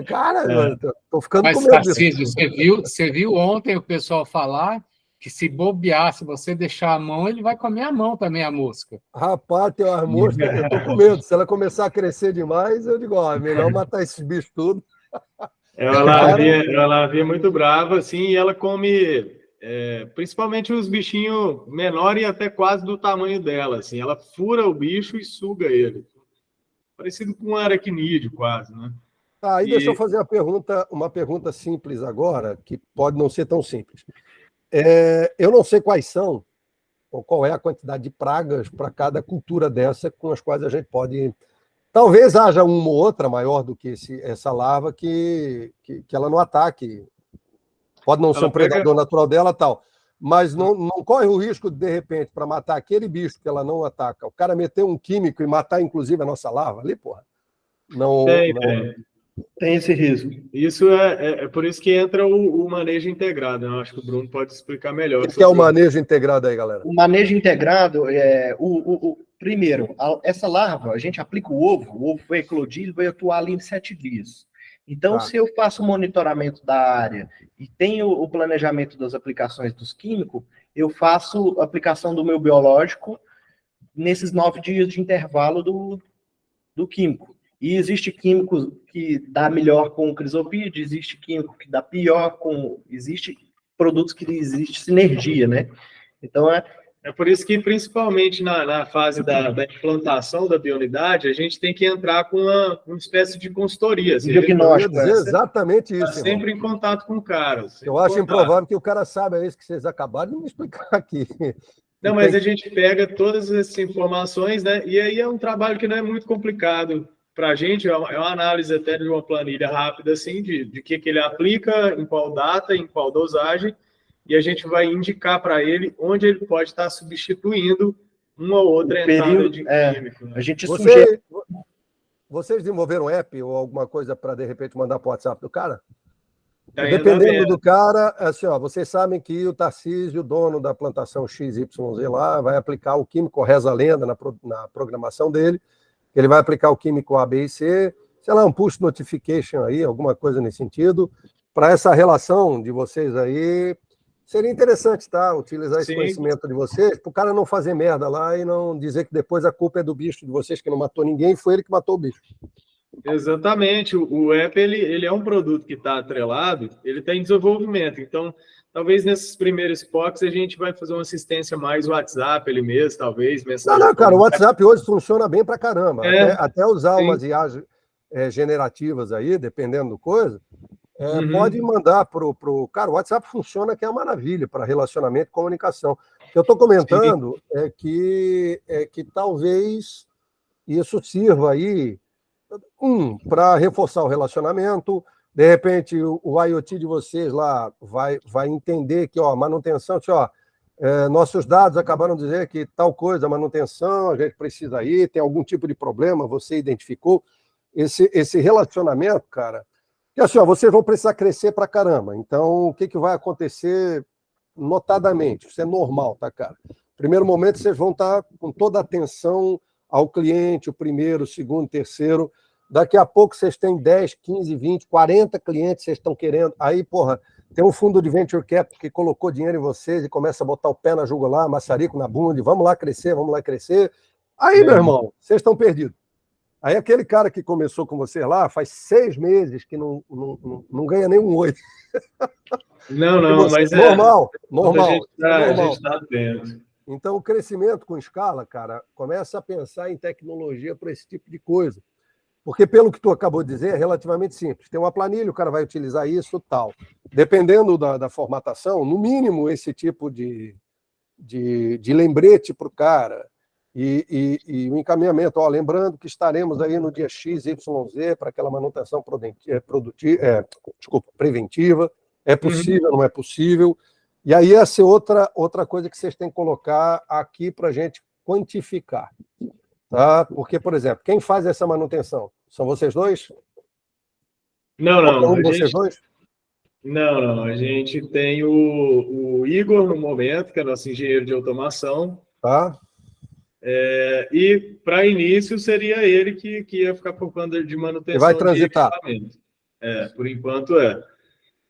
Cara, tô ficando com medo. Mas, Tarcísio, você viu ontem o pessoal falar que se bobear, se você deixar a mão, ele vai comer a mão também, a mosca. Rapaz, tem umas moscas, eu tô com medo. Se ela começar a crescer demais, eu digo, é melhor matar esses bichos tudo. Ela via muito brava, assim, e ela come principalmente os bichinhos menores e até quase do tamanho dela, assim. Ela fura o bicho e suga ele. Parecido com um aracnídeo, quase, né? Aí deixa eu fazer uma pergunta simples agora, que pode não ser tão simples. Eu não sei quais são, ou qual é a quantidade de pragas para cada cultura dessa com as quais a gente pode... Talvez haja uma ou outra maior do que essa larva que ela não ataque. Pode não ser um predador natural dela tal, mas não corre o risco, de repente, para matar aquele bicho que ela não ataca, o cara meter um químico e matar, inclusive, a nossa larva ali, porra? Não... Tem esse risco. Isso é por isso que entra o manejo integrado. Eu acho que o Bruno pode explicar melhor. O que é o manejo integrado aí, galera? O manejo integrado primeiro, essa larva, a gente aplica o ovo vai eclodir e vai atuar ali em 7 dias. Então, se eu faço o monitoramento da área e tenho o planejamento das aplicações dos químicos, eu faço a aplicação do meu biológico nesses 9 dias de intervalo do químico. E existe químico que dá melhor com o crisopide, existe químico que dá pior existe produtos que existe sinergia, né? Então, é por isso que, principalmente na fase da implantação da biounidade, a gente tem que entrar com uma espécie de consultoria. Diagnóstico. Exatamente isso. Sempre em contato com o cara. Eu acho improvável que o cara saiba isso que vocês acabaram de me explicar aqui. Não, mas a gente pega todas essas informações, né? E aí é um trabalho que não é muito complicado para a gente, é uma análise até de uma planilha rápida, assim, de que ele aplica, em qual data, em qual dosagem, e a gente vai indicar para ele onde ele pode estar substituindo uma ou outra entrada de químico. Né? A gente sugere... Vocês desenvolveram um app ou alguma coisa para, de repente, mandar para o WhatsApp do cara? Dependendo do cara, assim, vocês sabem que o Tarcísio, dono da plantação XYZ lá, vai aplicar o químico, reza a lenda na programação dele, ele vai aplicar o químico A, B e C, sei lá, um push notification aí, alguma coisa nesse sentido. Para essa relação de vocês aí, seria interessante, tá? Utilizar esse conhecimento de vocês, para o cara não fazer merda lá e não dizer que depois a culpa é do bicho de vocês, que não matou ninguém, foi ele que matou o bicho. Exatamente. O app, ele é um produto que está atrelado, ele está em desenvolvimento. Então, talvez nesses primeiros POCs a gente vai fazer uma assistência mais WhatsApp, ele mesmo, talvez. Não, cara, o WhatsApp hoje funciona bem pra caramba. Até usar umas IAs generativas aí, dependendo do coisa, pode mandar para o... Cara, o WhatsApp funciona, que é uma maravilha para relacionamento e comunicação. O que eu estou comentando é que talvez isso sirva aí, para reforçar o relacionamento. De repente, o IoT de vocês lá vai entender que, ó, manutenção, nossos dados acabaram de dizer que tal coisa, manutenção, a gente precisa ir, tem algum tipo de problema, você identificou. Esse relacionamento, cara, que assim, ó, vocês vão precisar crescer pra caramba. Então, o que vai acontecer notadamente? Isso é normal, tá, cara? Primeiro momento, vocês vão estar com toda a atenção ao cliente, o primeiro, o segundo, o terceiro. Daqui a pouco vocês têm 10, 15, 20, 40 clientes que vocês estão querendo. Aí, porra, tem um fundo de venture capital que colocou dinheiro em vocês e começa a botar o pé na jugular, maçarico na bunda, e vamos lá crescer. Aí, meu irmão, vocês estão perdidos. Aí aquele cara que começou com você lá, faz 6 meses que não ganha nem um oi. Não, mas normal. A gente está vendo. Então, o crescimento com escala, cara, começa a pensar em tecnologia para esse tipo de coisa. Porque, pelo que tu acabou de dizer, é relativamente simples. Tem uma planilha, o cara vai utilizar isso, tal. Dependendo da formatação, no mínimo esse tipo de lembrete para o cara e o encaminhamento. Ó, lembrando que estaremos aí no dia XYZ para aquela manutenção preventiva. É possível, não é possível? E aí essa é outra coisa que vocês têm que colocar aqui para a gente quantificar. Tá? Porque, por exemplo, quem faz essa manutenção? São vocês dois? Não. Vocês dois? Não. A gente tem o Igor no momento, que é nosso engenheiro de automação. Tá. E, para início, seria ele que ia ficar por conta de manutenção. E vai transitar. De equipamento. Por enquanto é.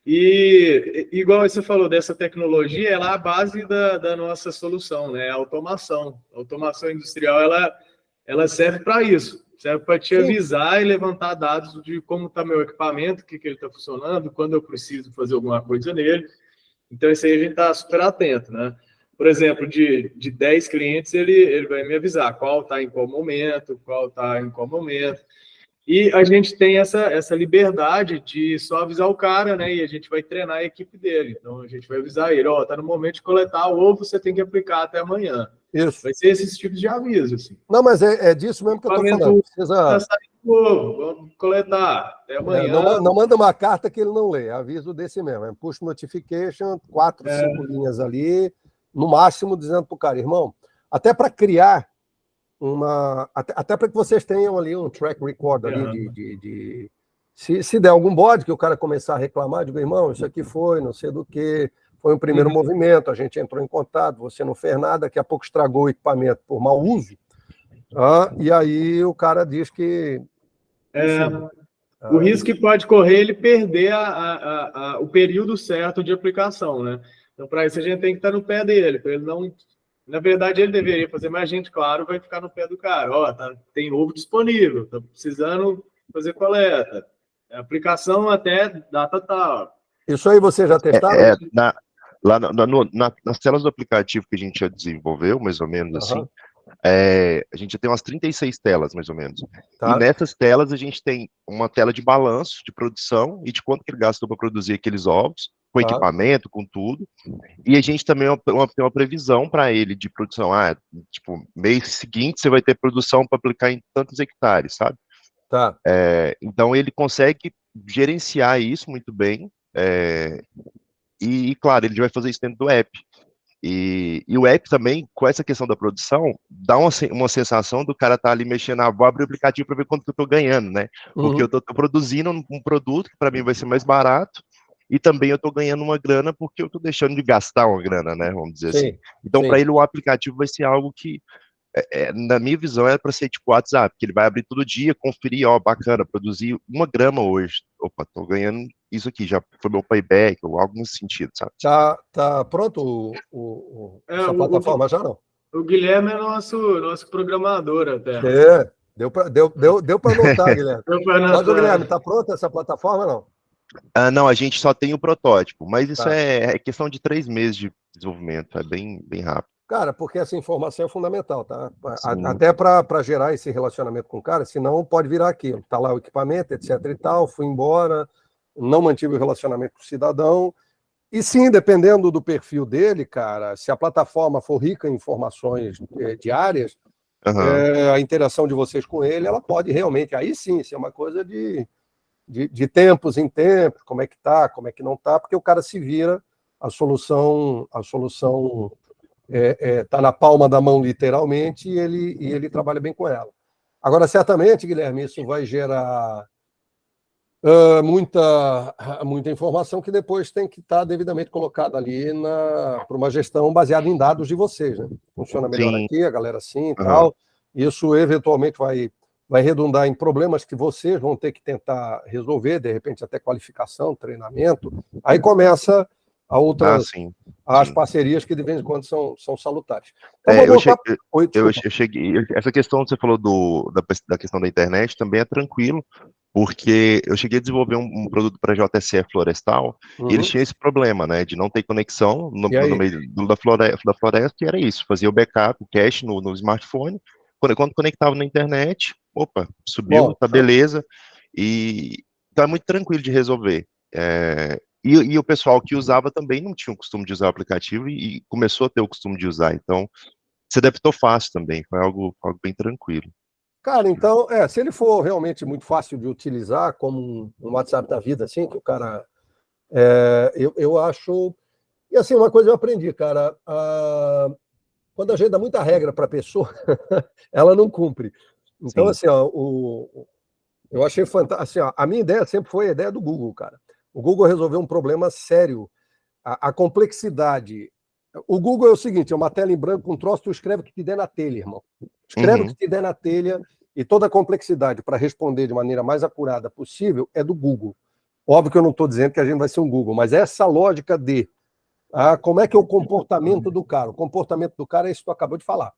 E, igual você falou dessa tecnologia, ela é a base da nossa solução, né? A automação. A automação industrial, ela serve para isso. Serve para te avisar e levantar dados de como está meu equipamento, o que ele está funcionando, quando eu preciso fazer alguma coisa nele. Então, isso aí a gente está super atento, né? Por exemplo, de 10 clientes, ele vai me avisar qual está em qual momento, E a gente tem essa liberdade de só avisar o cara, né? E a gente vai treinar a equipe dele. Então, a gente vai avisar ele, tá no momento de coletar o ovo, você tem que aplicar até amanhã. Isso. Vai ser esses tipos de aviso, assim. Não, mas é disso mesmo que eu estou falando. Vamos coletar até amanhã. Não manda uma carta que ele não lê. Aviso desse mesmo. Push notification, 4, 5 linhas ali, no máximo, dizendo para o cara, irmão, até para criar até para que vocês tenham ali um track record ali se der algum bode que o cara começar a reclamar, digo, irmão, isso aqui foi, não sei do que, foi um primeiro movimento, a gente entrou em contato, você não fez nada, daqui a pouco estragou o equipamento por mau uso, e aí o cara diz que... O risco que pode correr é ele perder o período certo de aplicação, né? Então, para isso, a gente tem que estar no pé dele, para ele não... Na verdade, ele deveria fazer, mas a gente, claro, vai ficar no pé do cara. Tem ovo disponível, está precisando fazer coleta. Aplicação até data tal. Isso aí você já testaram? Nas telas do aplicativo que a gente já desenvolveu, mais ou menos assim, a gente já tem umas 36 telas, mais ou menos. Tá. E nessas telas a gente tem uma tela de balanço de produção e de quanto que ele gastou para produzir aqueles ovos, com equipamento, com tudo. E a gente também tem uma previsão para ele de produção. Tipo, mês seguinte você vai ter produção para aplicar em tantos hectares, sabe? Tá. Então ele consegue gerenciar isso muito bem. E, claro, ele vai fazer isso dentro do app. E o app também, com essa questão da produção, dá uma sensação do cara estar ali mexendo, vou abrir o aplicativo para ver quanto que eu estou ganhando, né? Porque eu estou produzindo um produto que para mim vai ser mais barato, e também eu estou ganhando uma grana porque eu estou deixando de gastar uma grana, né? Vamos dizer assim. Então, para ele, o aplicativo vai ser algo que, na minha visão, é para ser tipo WhatsApp, que ele vai abrir todo dia, conferir, bacana, produzi 1 grama hoje. Opa, estou ganhando isso aqui, já foi meu payback, ou algo nesse sentido, sabe? Tá pronto essa plataforma já, não? O Guilherme é nosso programador até. Deu para anotar, Guilherme. Mas, Guilherme, tá pronta essa plataforma, não? Não, a gente só tem o protótipo, mas isso é questão de 3 meses de desenvolvimento, é bem rápido. Cara, porque essa informação é fundamental, tá? Até para gerar esse relacionamento com o cara, senão pode virar aquilo. Tá lá o equipamento, etc e tal, fui embora, não mantive o relacionamento com o cidadão. E sim, dependendo do perfil dele, cara, se a plataforma for rica em informações diárias, a interação de vocês com ele, ela pode realmente, aí sim, ser uma coisa de tempos em tempos, como é que tá, como é que não tá, porque o cara se vira, a solução tá na palma da mão, literalmente, e ele trabalha bem com ela. Agora, certamente, Guilherme, isso vai gerar muita informação que depois tem que estar devidamente colocada ali para uma gestão baseada em dados de vocês, né? Funciona melhor aqui, a galera assim e tal. Isso, eventualmente, vai redundar em problemas que vocês vão ter que tentar resolver, de repente até qualificação, treinamento. Aí começa as parcerias que de vez em quando são salutares. Então, eu cheguei. Essa questão que você falou da questão da internet também é tranquilo, porque eu cheguei a desenvolver um produto para JSE Florestal, e eles tinham esse problema, né, de não ter conexão no meio da floresta, e era isso, fazia o backup, o cache no smartphone, quando conectava na internet, opa, subiu, tá beleza, e tá muito tranquilo de resolver. E o pessoal que usava também não tinha o costume de usar o aplicativo e começou a ter o costume de usar, então se adaptou fácil também, foi algo bem tranquilo. Cara, então, se ele for realmente muito fácil de utilizar, como um WhatsApp da vida, assim, que o cara... eu acho... E assim, uma coisa eu aprendi, cara, quando a gente dá muita regra para a pessoa, ela não cumpre. Então, assim, eu achei fantástico. Assim, a minha ideia sempre foi a ideia do Google, cara. O Google resolveu um problema sério. A complexidade... O Google é o seguinte, é uma tela em branco, um troço, tu escreve o que te der na telha, irmão. Escreve o que te der na telha, e toda a complexidade para responder de maneira mais acurada possível é do Google. Óbvio que eu não estou dizendo que a gente vai ser um Google, mas essa lógica de como é que é o comportamento do cara. O comportamento do cara é isso que tu acabou de falar.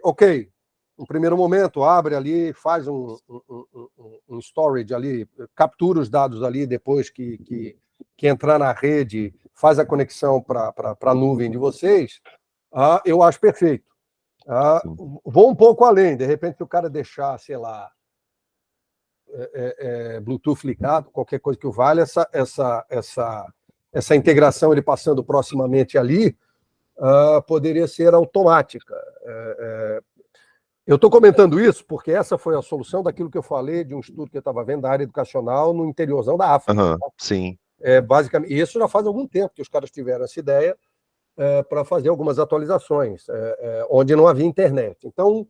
Ok, no primeiro momento, abre ali, faz um storage ali, captura os dados ali depois que entrar na rede, faz a conexão para a nuvem de vocês, eu acho perfeito. Vou um pouco além, de repente, se o cara deixar, sei lá, Bluetooth ligado, qualquer coisa que o valha, essa integração ele passando proximamente ali, poderia ser automática. Eu estou comentando isso porque essa foi a solução daquilo que eu falei de um estudo que eu estava vendo da área educacional no interiorzão da África. Sim. Basicamente, e isso já faz algum tempo que os caras tiveram essa ideia para fazer algumas atualizações, onde não havia internet. Então,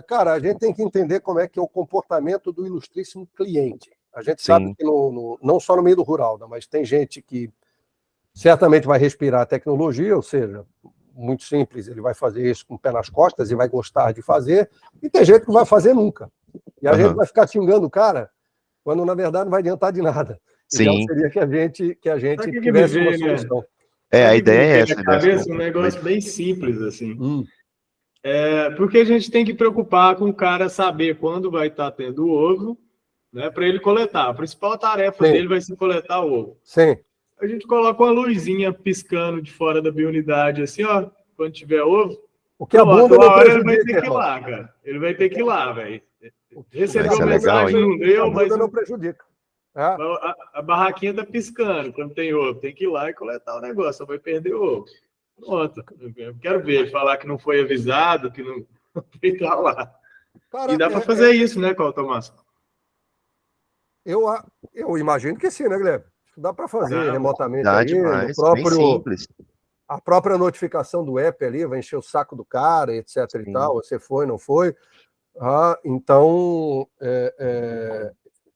cara, a gente tem que entender como é que é o comportamento do ilustríssimo cliente. A gente sabe que não só no meio do rural, mas tem gente que certamente vai respirar a tecnologia, ou seja, muito simples, ele vai fazer isso com o pé nas costas e vai gostar de fazer, e tem gente que não vai fazer nunca. E a gente vai ficar xingando o cara, quando na verdade não vai adiantar de nada. Então seria que a gente tivesse uma solução. A ideia é essa. Na cabeça, um negócio bem simples, assim. Porque a gente tem que preocupar com o cara saber quando vai estar tendo o ovo, né, para ele coletar. A principal tarefa dele vai ser coletar o ovo. Sim. A gente coloca uma luzinha piscando de fora da biounidade, assim, ó, quando tiver ovo. O que a bunda não prejudica, ele vai ter que ir lá, cara. Ele vai ter que ir lá, velho. Recebeu mensagem, legal, não deu, a bunda não prejudica. A barraquinha tá piscando quando tem ovo. Tem que ir lá e coletar o negócio, só vai perder o ovo. Pronto. Eu quero ver ele falar que não foi avisado, que não fica lá. Cara, e dá para fazer isso, né, com a automação? Eu imagino que sim, né, Guilherme? Dá para fazer remotamente dá aí, demais, bem simples. A própria notificação do app ali vai encher o saco do cara, etc. e tal. Você foi, não foi? Então,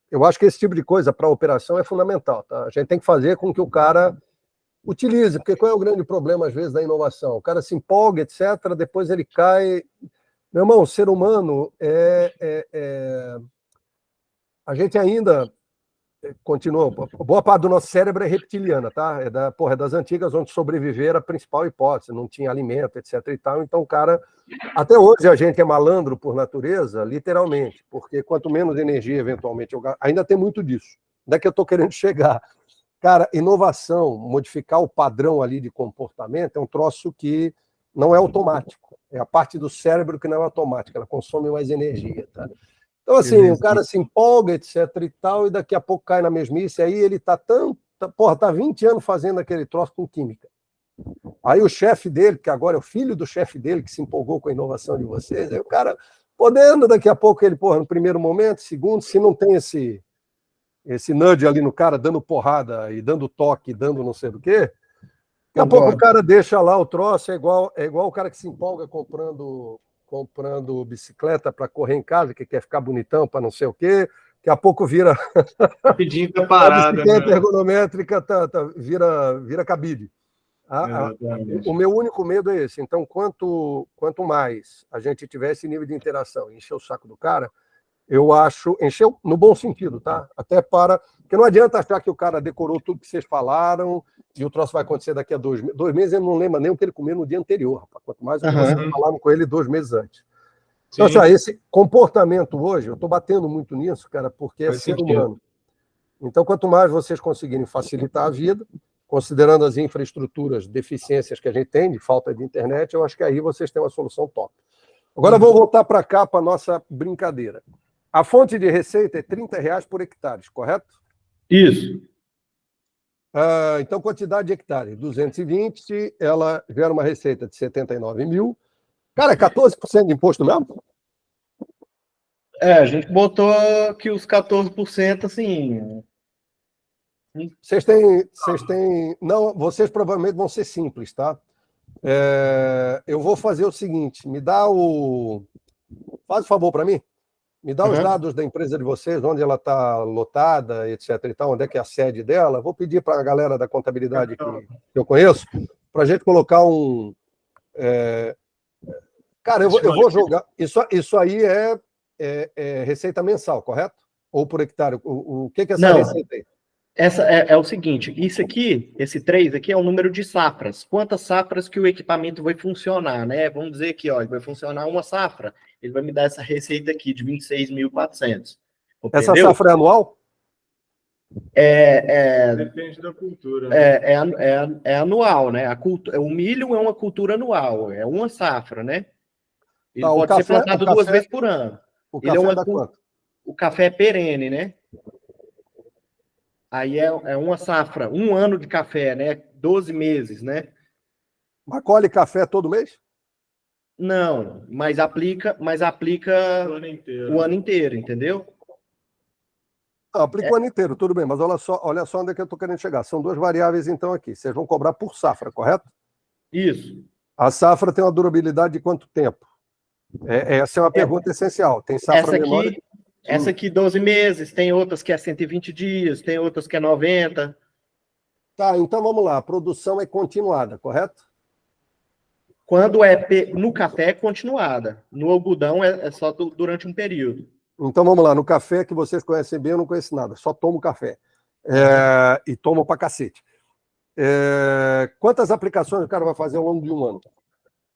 eu acho que esse tipo de coisa para a operação é fundamental. Tá? A gente tem que fazer com que o cara utilize, porque qual é o grande problema, às vezes, da inovação? O cara se empolga, etc., depois ele cai... Meu irmão, o ser humano a gente ainda continua... Boa parte do nosso cérebro é reptiliana, tá? É das antigas, onde sobreviver era a principal hipótese, não tinha alimento, etc. e tal. Então, o cara... Até hoje a gente é malandro por natureza, literalmente, porque quanto menos energia, eventualmente, ainda tem muito disso. Onde é que eu estou querendo chegar? Cara, inovação, modificar o padrão ali de comportamento é um troço que não é automático. É a parte do cérebro que não é automática, ela consome mais energia. Tá? Então, assim, o cara se empolga, etc e tal, e daqui a pouco cai na mesmice, aí ele tá 20 anos fazendo aquele troço com química. Aí o chefe dele, que agora é o filho do chefe dele, que se empolgou com a inovação de vocês, aí o cara, podendo, daqui a pouco ele, no primeiro momento, segundo, se não tem esse nudge ali no cara, dando porrada e dando toque, dando não sei do quê, daqui a pouco o cara deixa lá o troço, é igual o cara que se empolga comprando bicicleta para correr em casa, que quer ficar bonitão para não sei o quê, daqui a pouco vira pedinho parada, a bicicleta ergonométrica vira cabide. O meu único medo é esse. Então, quanto mais a gente tiver esse nível de interação e encher o saco do cara, eu acho, encher no bom sentido, tá? Porque não adianta achar que o cara decorou tudo que vocês falaram e o troço vai acontecer daqui a 2 meses. 2 meses ele não lembra nem o que ele comeu no dia anterior, rapaz. Quanto mais vocês falaram com ele 2 meses antes. Então, esse comportamento hoje, eu estou batendo muito nisso, cara, porque é ser humano. Então, quanto mais vocês conseguirem facilitar a vida, considerando as infraestruturas, deficiências que a gente tem, de falta de internet, eu acho que aí vocês têm uma solução top. Agora, vou voltar para cá, para a nossa brincadeira. A fonte de receita é R$30 por hectare, correto? Isso. Então, quantidade de hectares, 220, ela gera uma receita de 79 mil. Cara, é 14% de imposto mesmo? A gente botou que os 14%, assim... Vocês têm... Não, vocês provavelmente vão ser simples, tá? Eu vou fazer o seguinte, faz um favor para mim, me dá os dados da empresa de vocês, onde ela está lotada, etc. e tal, onde é que é a sede dela. Vou pedir para a galera da contabilidade que eu conheço, para a gente colocar um... Cara, eu vou jogar... Isso aí é receita mensal, correto? Ou por hectare? O que é essa receita aí? Essa é o seguinte, isso aqui, esse 3 aqui é o número de safras. Quantas safras que o equipamento vai funcionar, né? Vamos dizer aqui, ó, ele vai funcionar uma safra, ele vai me dar essa receita aqui de 26.400. Essa safra é anual? Depende da cultura. Né? É anual, né? O milho é uma cultura anual, é uma safra, né? Ele pode ser plantado 2 vezes por ano. O café dá quanto? O café é perene, né? Aí é uma safra, 1 ano de café, né? 12 meses, né? Mas colhe café todo mês? Não, mas aplica o ano inteiro, entendeu? Aplica o ano inteiro, tudo bem, mas olha só onde é que eu estou querendo chegar. São 2 variáveis, então, aqui. Vocês vão cobrar por safra, correto? Isso. A safra tem uma durabilidade de quanto tempo? Essa é uma pergunta essencial. Tem safra menor... Essa aqui, 12 meses, tem outras que é 120 dias, tem outras que é 90. Tá, então vamos lá. A produção é continuada, correto? Quando no café é continuada. No algodão é só durante um período. Então vamos lá. No café, que vocês conhecem bem, eu não conheço nada. Só tomo café. E tomo pra cacete. Quantas aplicações o cara vai fazer ao longo de um ano?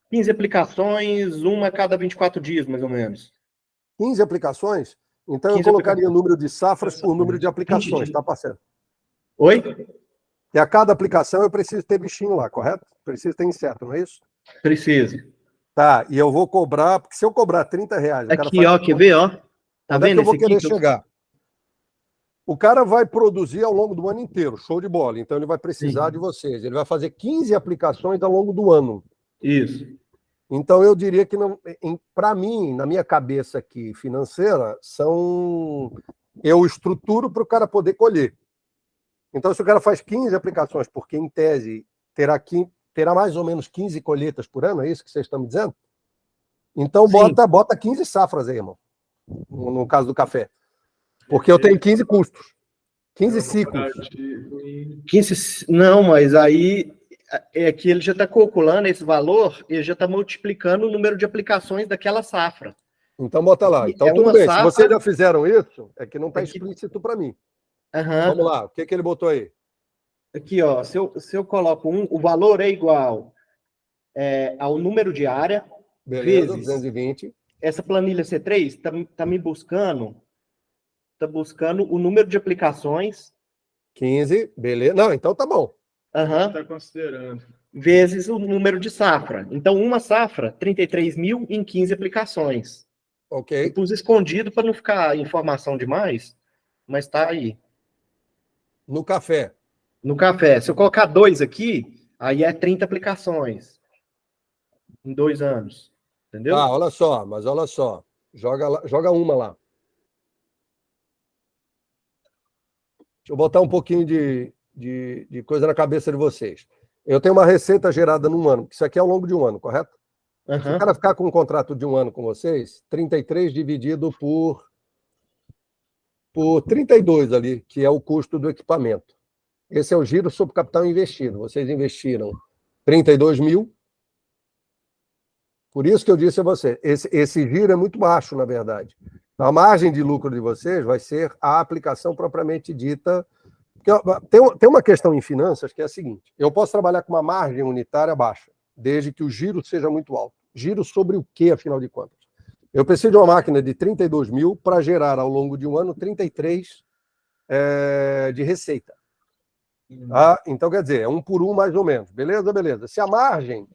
15 aplicações, uma a cada 24 dias, mais ou menos. 15 aplicações? Então eu colocaria o número de safras por número de aplicações, tá, parceiro? Oi? E a cada aplicação eu preciso ter bichinho lá, correto? Preciso ter inseto, não é isso? Precisa. Tá, e eu vou cobrar, porque se eu cobrar R$30... Aqui, ó, quer ver, ó? Tá vendo? Eu vou querer chegar. O cara vai produzir ao longo do ano inteiro, show de bola. Então ele vai precisar de vocês. Ele vai fazer 15 aplicações ao longo do ano. Isso. Então, eu diria que, para mim, na minha cabeça aqui financeira, eu estruturo para o cara poder colher. Então, se o cara faz 15 aplicações, porque, em tese, terá mais ou menos 15 colheitas por ano, é isso que vocês estão me dizendo? Então, bota 15 safras aí, irmão, no caso do café. Porque eu tenho 15 custos, 15 ciclos. Não, mas aí... É que ele já está calculando esse valor, ele já está multiplicando o número de aplicações daquela safra. Então, bota lá. Então, tudo bem. Se vocês já fizeram isso, é que não está explícito para mim. Vamos lá. O que ele botou aí? Aqui, ó. Se eu coloco o valor é igual ao número de área, beleza, vezes 220. Essa planilha C3 está me buscando o número de aplicações. 15, beleza. Não, então tá bom. Está considerando. Vezes o número de safra. Então, uma safra, 33 mil em 15 aplicações. Ok. Eu pus escondido para não ficar informação demais, mas está aí. No café. No café. Se eu colocar 2 aqui, aí é 30 aplicações em 2 anos. Entendeu? Ah, olha só, mas olha só. Joga uma lá. Deixa eu botar um pouquinho de coisa na cabeça de vocês. Eu tenho uma receita gerada num ano, isso aqui é ao longo de um ano, correto? Uhum. Se o cara ficar com um contrato de um ano com vocês, 33 dividido por 32 ali, que é o custo do equipamento. Esse é o giro sobre capital investido. Vocês investiram 32 mil. Por isso que eu disse a você, esse giro é muito baixo, na verdade. A margem de lucro de vocês vai ser a aplicação propriamente dita. Tem uma questão em finanças que é a seguinte: eu posso trabalhar com uma margem unitária baixa, desde que o giro seja muito alto. Giro sobre o quê, afinal de contas? Eu preciso de uma máquina de 32 mil para gerar, ao longo de um ano, 33 de receita. Tá? Então, quer dizer, é 1 por 1 mais ou menos. Beleza, beleza. Se a margem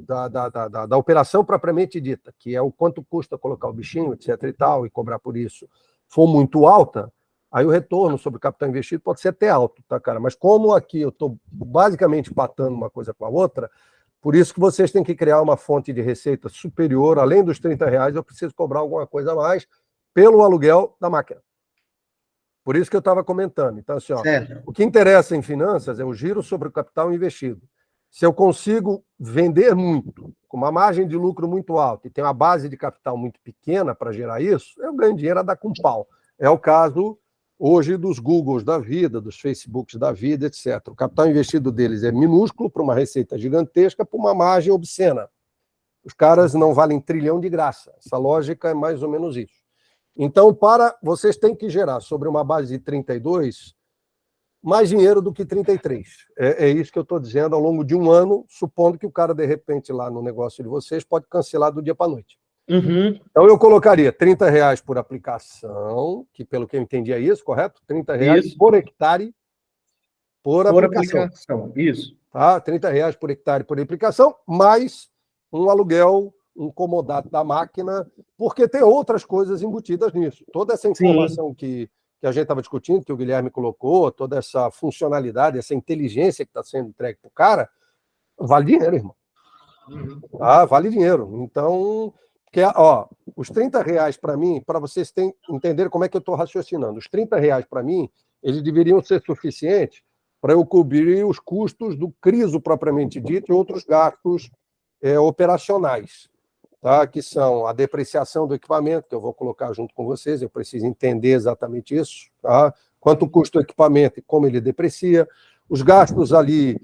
da operação propriamente dita, que é o quanto custa colocar o bichinho, etc. e tal, e cobrar por isso, for muito alta, aí o retorno sobre o capital investido pode ser até alto, tá, cara? Mas como aqui eu estou basicamente empatando uma coisa com a outra, por isso que vocês têm que criar uma fonte de receita superior, além dos R$30, eu preciso cobrar alguma coisa a mais pelo aluguel da máquina. Por isso que eu estava comentando. Então, assim, ó, o que interessa em finanças é o giro sobre o capital investido. Se eu consigo vender muito, com uma margem de lucro muito alta, e tem uma base de capital muito pequena para gerar isso, eu ganho dinheiro a dar com pau. É o caso hoje dos Googles da vida, dos Facebooks da vida, etc. O capital investido deles é minúsculo para uma receita gigantesca, para uma margem obscena. Os caras não valem trilhão de graça. Essa lógica é mais ou menos isso. Então, vocês têm que gerar sobre uma base de 32 mais dinheiro do que 33. É isso que eu estou dizendo ao longo de um ano, supondo que o cara, de repente, lá no negócio de vocês, pode cancelar do dia para a noite. Uhum. Então, eu colocaria R$30 por aplicação, que pelo que eu entendi é isso, correto? R$30 por hectare por aplicação. Isso. Tá? R$30 por hectare por aplicação, mais um aluguel, um comodato da máquina, porque tem outras coisas embutidas nisso. Toda essa informação que a gente estava discutindo, que o Guilherme colocou, toda essa funcionalidade, essa inteligência que está sendo entregue para o cara, vale dinheiro, irmão. Ah, vale dinheiro. Então, os R$30 para mim, para vocês entenderem como é que eu estou raciocinando, os R$30 para mim, eles deveriam ser suficientes para eu cobrir os custos do criso propriamente dito e outros gastos operacionais, tá? Que são a depreciação do equipamento, que eu vou colocar junto com vocês, eu preciso entender exatamente isso, tá? Quanto custa o equipamento e como ele deprecia, os gastos ali,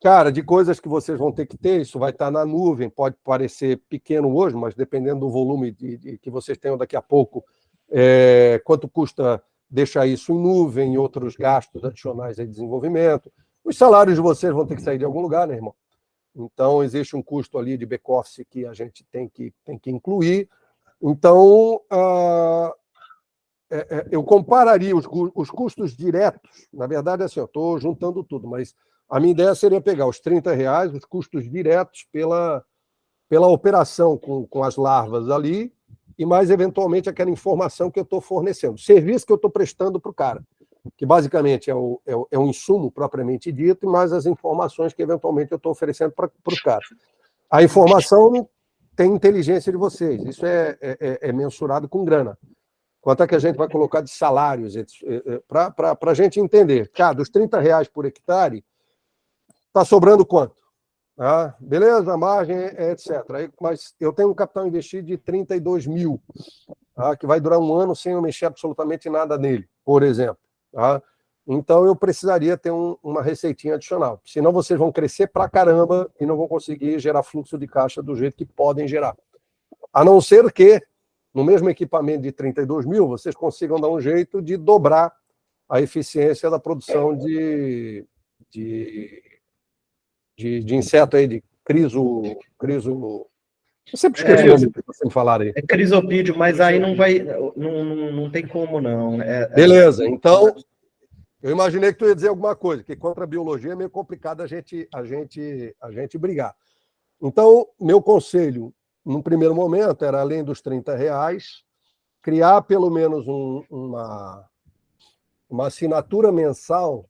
cara, de coisas que vocês vão ter que ter, isso vai estar na nuvem, pode parecer pequeno hoje, mas dependendo do volume que vocês tenham daqui a pouco, quanto custa deixar isso em nuvem e outros gastos adicionais de desenvolvimento. Os salários de vocês vão ter que sair de algum lugar, né, irmão? Então, existe um custo ali de back-office que a gente tem que incluir. Então, eu compararia os custos diretos. Na verdade, assim, eu estou juntando tudo, mas a minha ideia seria pegar os R$30, os custos diretos pela operação com as larvas ali, e mais, eventualmente, aquela informação que eu estou fornecendo. Serviço que eu estou prestando para o cara, que basicamente é um insumo propriamente dito, e mais as informações que, eventualmente, eu estou oferecendo para o cara. A informação tem inteligência de vocês. Isso é mensurado com grana. Quanto é que a gente vai colocar de salários, para a gente entender. Cara, dos R$30 por hectare, está sobrando quanto? Ah, beleza, a margem, etc. Mas eu tenho um capital investido de 32 mil, que vai durar um ano sem eu mexer absolutamente nada nele, por exemplo. Tá? Então, eu precisaria ter uma receitinha adicional. Senão, vocês vão crescer pra caramba e não vão conseguir gerar fluxo de caixa do jeito que podem gerar. A não ser que, no mesmo equipamento de 32 mil, vocês consigam dar um jeito de dobrar a eficiência da produção de inseto aí, de criso. Eu sempre esqueço o nome que vocês me falaram aí. É crisopídeo, mas aí não tem como, não. Beleza, então, eu imaginei que tu ia dizer alguma coisa, que contra a biologia é meio complicado a gente brigar. Então, meu conselho, num primeiro momento, era além dos R$30, criar pelo menos uma assinatura mensal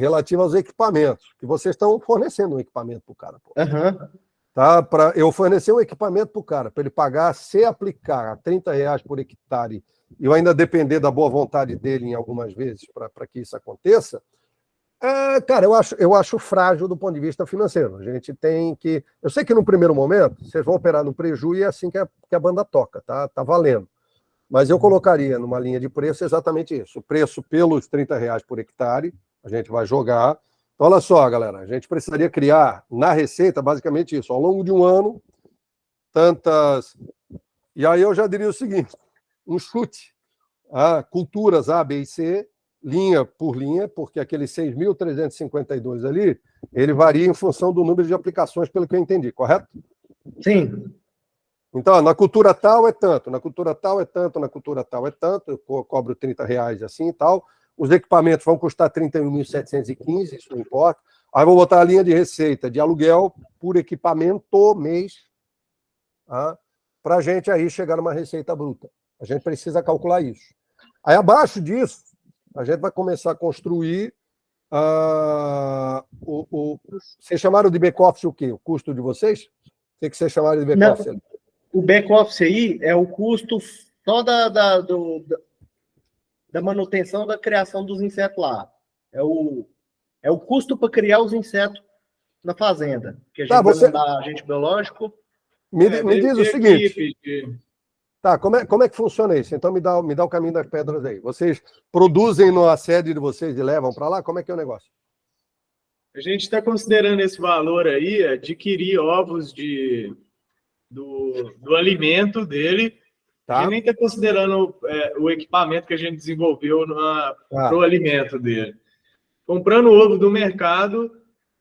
relativa aos equipamentos, que vocês estão fornecendo um equipamento para o cara. Uhum. Tá? Para eu fornecer um equipamento para o cara, para ele pagar, se aplicar R$30 por hectare, e eu ainda depender da boa vontade dele em algumas vezes para que isso aconteça, cara, eu acho frágil do ponto de vista financeiro. A gente tem que... Eu sei que no primeiro momento vocês vão operar no preju e é assim que a banda toca, tá valendo. Mas eu colocaria numa linha de preço exatamente isso. O preço pelos R$30 por hectare, a gente vai jogar. Então, olha só, galera, a gente precisaria criar na receita basicamente isso. Ao longo de um ano, tantas... E aí eu já diria o seguinte, um chute. Culturas A, B e C, linha por linha, porque aquele 6.352 ali, ele varia em função do número de aplicações, pelo que eu entendi, correto? Sim. Então, na cultura tal é tanto, na cultura tal é tanto, na cultura tal é tanto, eu cobro R$30 assim e tal. Os equipamentos vão custar 31.715, isso não importa. Aí vou botar a linha de receita de aluguel por equipamento mês, para a gente aí chegar numa receita bruta. A gente precisa calcular isso. Aí, abaixo disso, a gente vai começar a construir vocês chamaram de back-office o quê? O custo de vocês? O que vocês chamaram de back-office? O back-office aí é o custo só da manutenção da criação dos insetos lá. É o custo para criar os insetos na fazenda. Que a gente vai mandar agente biológico. Me diz o seguinte... Tá, como é que funciona isso? Então me dá o caminho das pedras aí. Vocês produzem na sede de vocês e levam para lá? Como é que é o negócio? A gente está considerando esse valor aí, adquirir ovos do alimento dele. Tá. A gente nem está considerando o equipamento que a gente desenvolveu para o alimento dele. Comprando o ovo do mercado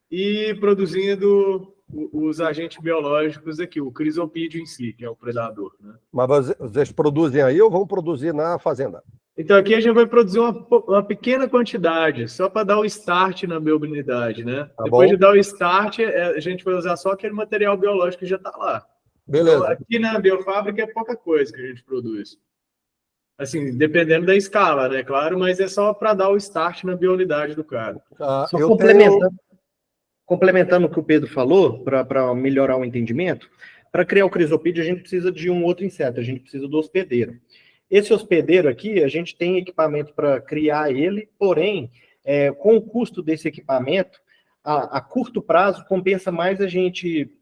e produzindo os agentes biológicos aqui, o crisopídeo em si, que é o predador. Né? Mas vocês produzem aí ou vão produzir na fazenda? Então, aqui a gente vai produzir uma pequena quantidade, só para dar o start na biounidade, né? Tá Depois bom. de dar o start, a gente vai usar só aquele material biológico que já está lá. Beleza. Então, aqui na biofábrica é pouca coisa que a gente produz. Assim, dependendo da escala, né? Claro, mas é só para dar o start na biounidade do cara. Só complementando o que o Pedro falou, para melhorar o entendimento, para criar o crisopídeo, a gente precisa de um outro inseto, a gente precisa do hospedeiro. Esse hospedeiro aqui, a gente tem equipamento para criar ele, porém, com o custo desse equipamento, a curto prazo, compensa mais a gente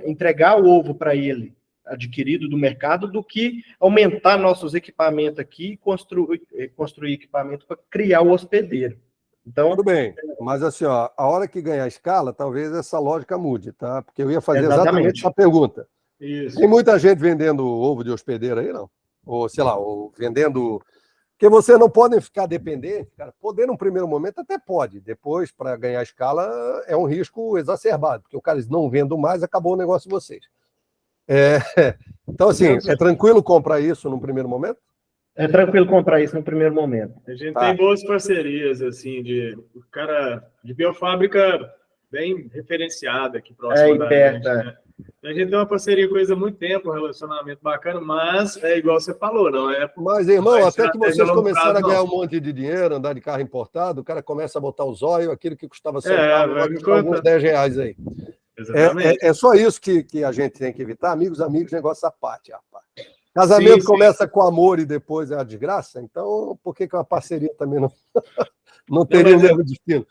entregar o ovo para ele, adquirido do mercado, do que aumentar nossos equipamentos aqui e construir equipamento para criar o hospedeiro. Então, tudo bem, mas assim, a hora que ganhar escala, talvez essa lógica mude, tá? Porque eu ia fazer exatamente essa pergunta. Isso. Tem muita gente vendendo ovo de hospedeiro aí, não? Ou, sei lá, ou vendendo... Porque vocês não podem ficar dependentes, cara. Poder, num primeiro momento, até pode. Depois, para ganhar escala, é um risco exacerbado, porque o cara não vendo mais, acabou o negócio de vocês. Então, assim, é tranquilo comprar isso num primeiro momento? É tranquilo comprar isso no primeiro momento. A gente tem boas parcerias, assim, o cara de biofábrica bem referenciada aqui próximo da gente, né? A gente tem uma parceria com eles há muito tempo, um relacionamento bacana, mas é igual você falou, não é? Mas, irmão, até que vocês começaram a ganhar um monte de dinheiro, andar de carro importado, o cara começa a botar o zóio, aquilo que custava centavo, vai custar alguns R$10 aí. É só isso que a gente tem que evitar. Amigos, negócio à parte, rapaz. Casamento começa com amor e depois é a desgraça, então por que uma parceria também não teria o mesmo destino?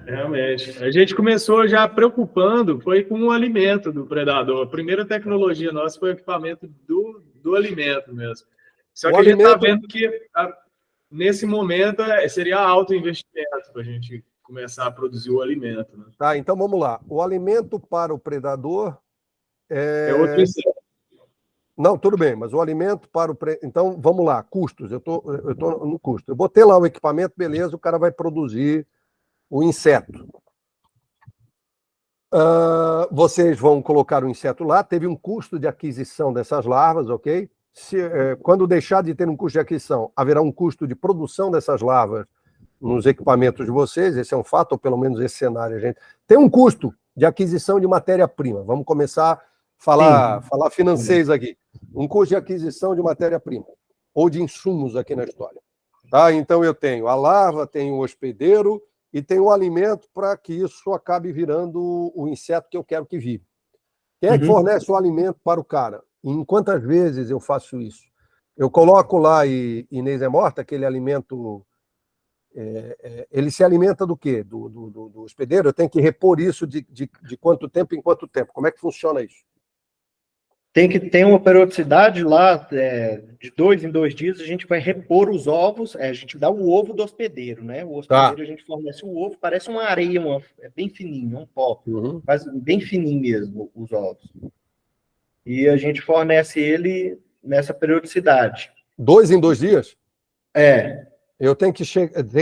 Realmente. A gente começou já preocupando, foi com o alimento do predador. A primeira tecnologia nossa foi o equipamento do alimento mesmo. Só que a gente está vendo que nesse momento seria alto investimento para a gente começar a produzir o alimento. Né? Tá, então vamos lá. O alimento para o predador é outro inseto. Não, tudo bem, mas o alimento para o... Então, vamos lá, custos. Eu tô no custo. Eu botei lá o equipamento, beleza, o cara vai produzir o inseto. Vocês vão colocar o inseto lá, teve um custo de aquisição dessas larvas, ok? Quando deixar de ter um custo de aquisição, haverá um custo de produção dessas larvas nos equipamentos de vocês, esse é um fato, ou pelo menos esse cenário, gente. Tem um custo de aquisição de matéria-prima. Vamos começar a falar financeiro aqui. Um custo de aquisição de matéria-prima ou de insumos aqui na história. Tá? Então, eu tenho a larva, tenho o hospedeiro e tenho o alimento para que isso acabe virando o inseto que eu quero que vire. Quem é que fornece o alimento para o cara? E em quantas vezes eu faço isso? Eu coloco lá, e Inês é morta, aquele alimento... ele se alimenta do quê? Do hospedeiro? Eu tenho que repor isso de quanto tempo em quanto tempo? Como é que funciona isso? Tem que ter uma periodicidade lá, de 2 em 2 dias, a gente vai repor os ovos, a gente dá o ovo do hospedeiro, né? O hospedeiro, a gente fornece o ovo, parece uma areia, é bem fininho, um pó, mas bem fininho mesmo, os ovos. E a gente fornece ele nessa periodicidade. 2 em 2 dias? Eu tenho que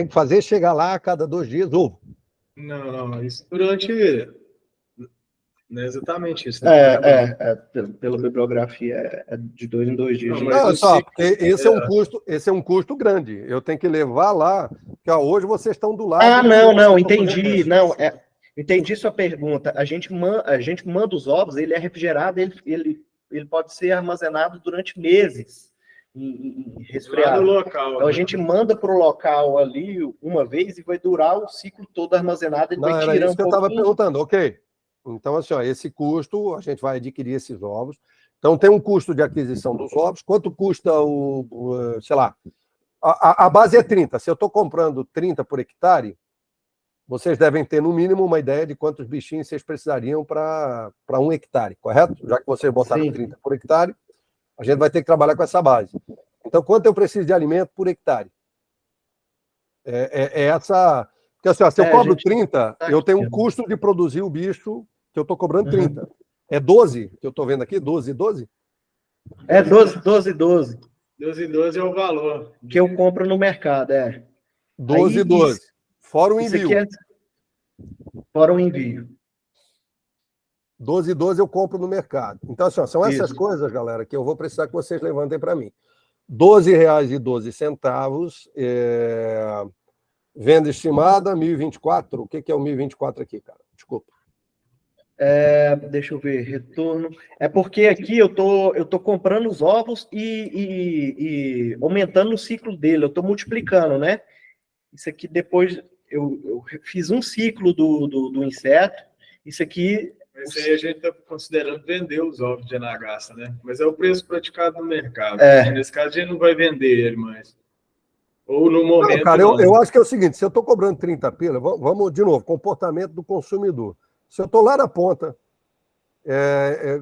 fazer chegar lá a cada 2 dias ovo. Não, isso durante... Não é exatamente isso. Né? Pela bibliografia, é de 2 em 2 dias. Não, só, porque esse é um custo grande. Eu tenho que levar lá, porque hoje vocês estão do lado... não, entendi. Entendi sua pergunta. A gente manda os ovos, ele é refrigerado, ele pode ser armazenado durante meses em resfriado. Local, então, a gente manda para o local ali uma vez e vai durar o ciclo todo armazenado. Ele vai tirando isso que eu estava perguntando, ok. Então, assim, esse custo, a gente vai adquirir esses ovos. Então, tem um custo de aquisição dos ovos. Quanto custa sei lá, a base é 30. Se eu estou comprando 30 por hectare, vocês devem ter, no mínimo, uma ideia de quantos bichinhos vocês precisariam para 1 hectare, correto? Já que vocês botaram 30 por hectare, a gente vai ter que trabalhar com essa base. Então, quanto eu preciso de alimento por hectare? Essa... Porque assim, se eu cobro 30, eu tenho um custo de produzir o bicho que eu estou cobrando 30. É 12 que eu estou vendo aqui? 12? 12. 12 é o valor. Que eu compro no mercado, 12. Fora o envio. Fora o envio. 12 eu compro no mercado. Então, assim, são essas coisas, galera, que eu vou precisar que vocês levantem para mim. R$12,12. Venda estimada, 1.024. O que é o 1.024 aqui, cara? Desculpa. Deixa eu ver, retorno. É porque aqui eu tô comprando os ovos e aumentando o ciclo dele, eu estou multiplicando, né? Isso aqui depois eu fiz um ciclo do inseto, isso aqui... Isso aí a gente está considerando vender os ovos de anagaça, né? Mas é o preço praticado no mercado. Nesse caso, a gente não vai vender ele mais. Ou no momento... Não, cara, eu acho que é o seguinte, se eu estou cobrando 30 pila, vamos de novo, comportamento do consumidor. Se eu estou lá na ponta,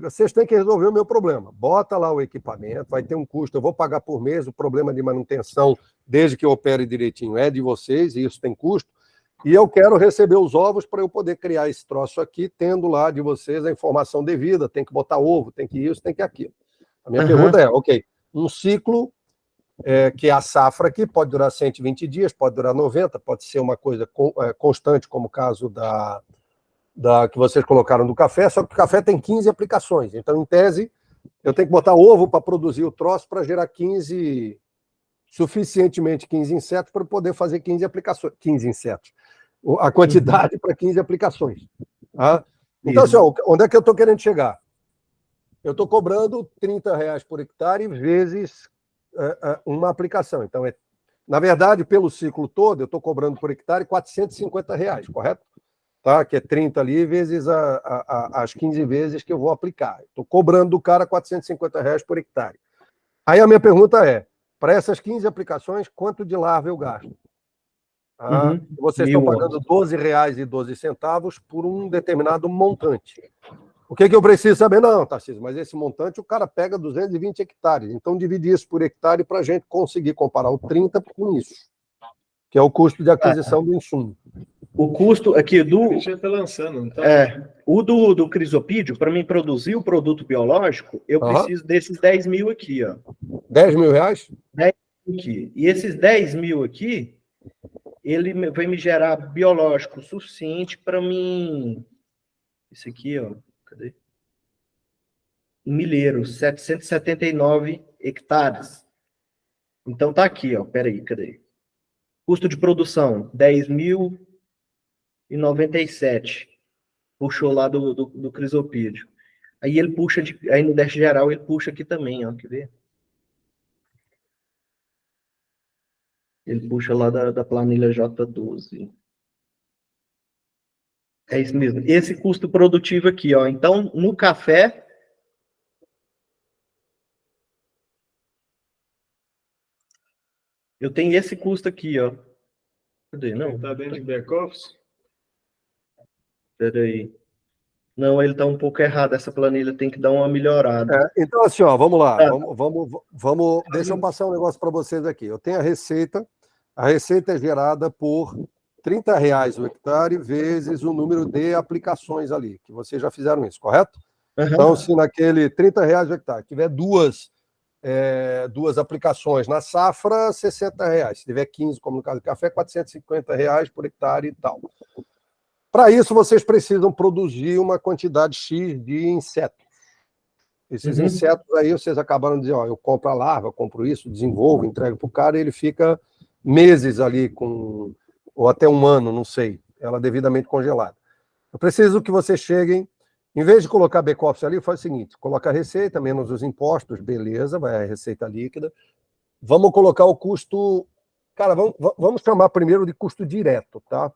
vocês têm que resolver o meu problema. Bota lá o equipamento, vai ter um custo, eu vou pagar por mês, o problema de manutenção, desde que eu opere direitinho, é de vocês, e isso tem custo. E eu quero receber os ovos para eu poder criar esse troço aqui, tendo lá de vocês a informação devida, tem que botar ovo, tem que isso, tem que aquilo. A minha pergunta é, ok, um ciclo... que a safra aqui pode durar 120 dias, pode durar 90, pode ser uma coisa constante, como o caso da que vocês colocaram do café, só que o café tem 15 aplicações. Então, em tese, eu tenho que botar ovo para produzir o troço para gerar 15 insetos para poder fazer 15 aplicações. 15 insetos. A quantidade para 15 aplicações. Tá? Então, assim, onde é que eu estou querendo chegar? Eu estou cobrando R$30 por hectare vezes uma aplicação. Então, na verdade, pelo ciclo todo, eu estou cobrando por hectare R$450, correto? Tá? Que é 30 ali vezes as 15 vezes que eu vou aplicar. Estou cobrando do cara R$450 por hectare. Aí a minha pergunta é, para essas 15 aplicações, quanto de larva eu gasto? Vocês estão pagando R$12,12 por um determinado montante. O que eu preciso saber? Não, Tarcísio, mas esse montante o cara pega 220 hectares. Então, divide isso por hectare para a gente conseguir comparar o 30 com isso, que é o custo de aquisição do insumo. O custo aqui do... Já está lançando, não tá? O do crisopídeo, para mim produzir o produto biológico, eu preciso desses 10 mil aqui, ó. 10 mil reais? 10 mil aqui. E esses 10 mil aqui, ele vai me gerar biológico suficiente para mim... Isso aqui, ó. Cadê? Em Milheiros, 779 hectares. Então tá aqui, ó. Peraí, cadê? Custo de produção, 10.097. Puxou lá do crisopídio. Aí ele puxa, aí no dash geral ele puxa aqui também, ó, quer ver? Ele puxa lá da planilha J12. É isso mesmo. Esse custo produtivo aqui, ó. Então, no café, eu tenho esse custo aqui, ó. Cadê? Não. Está dentro de back-office? Peraí. Não, ele está um pouco errado. Essa planilha tem que dar uma melhorada. Então, assim, ó, vamos lá. Vamos, deixa eu passar um negócio para vocês aqui. Eu tenho a receita. A receita é gerada por R$30 o hectare vezes o número de aplicações ali, que vocês já fizeram isso, correto? Uhum. Então, se naquele R$30 o hectare tiver duas aplicações na safra, R$60. Se tiver 15, como no caso do café, R$450 por hectare e tal. Para isso, vocês precisam produzir uma quantidade X de insetos. Esses insetos aí, vocês acabaram de dizer, ó, eu compro a larva, compro isso, desenvolvo, entrego para o cara, e ele fica meses ali, ou até um ano, não sei, ela devidamente congelada. Eu preciso que vocês cheguem, em vez de colocar back-office ali, faz o seguinte, coloca a receita, menos os impostos, beleza, vai a receita líquida. Vamos colocar o custo... Cara, vamos chamar primeiro de custo direto, tá?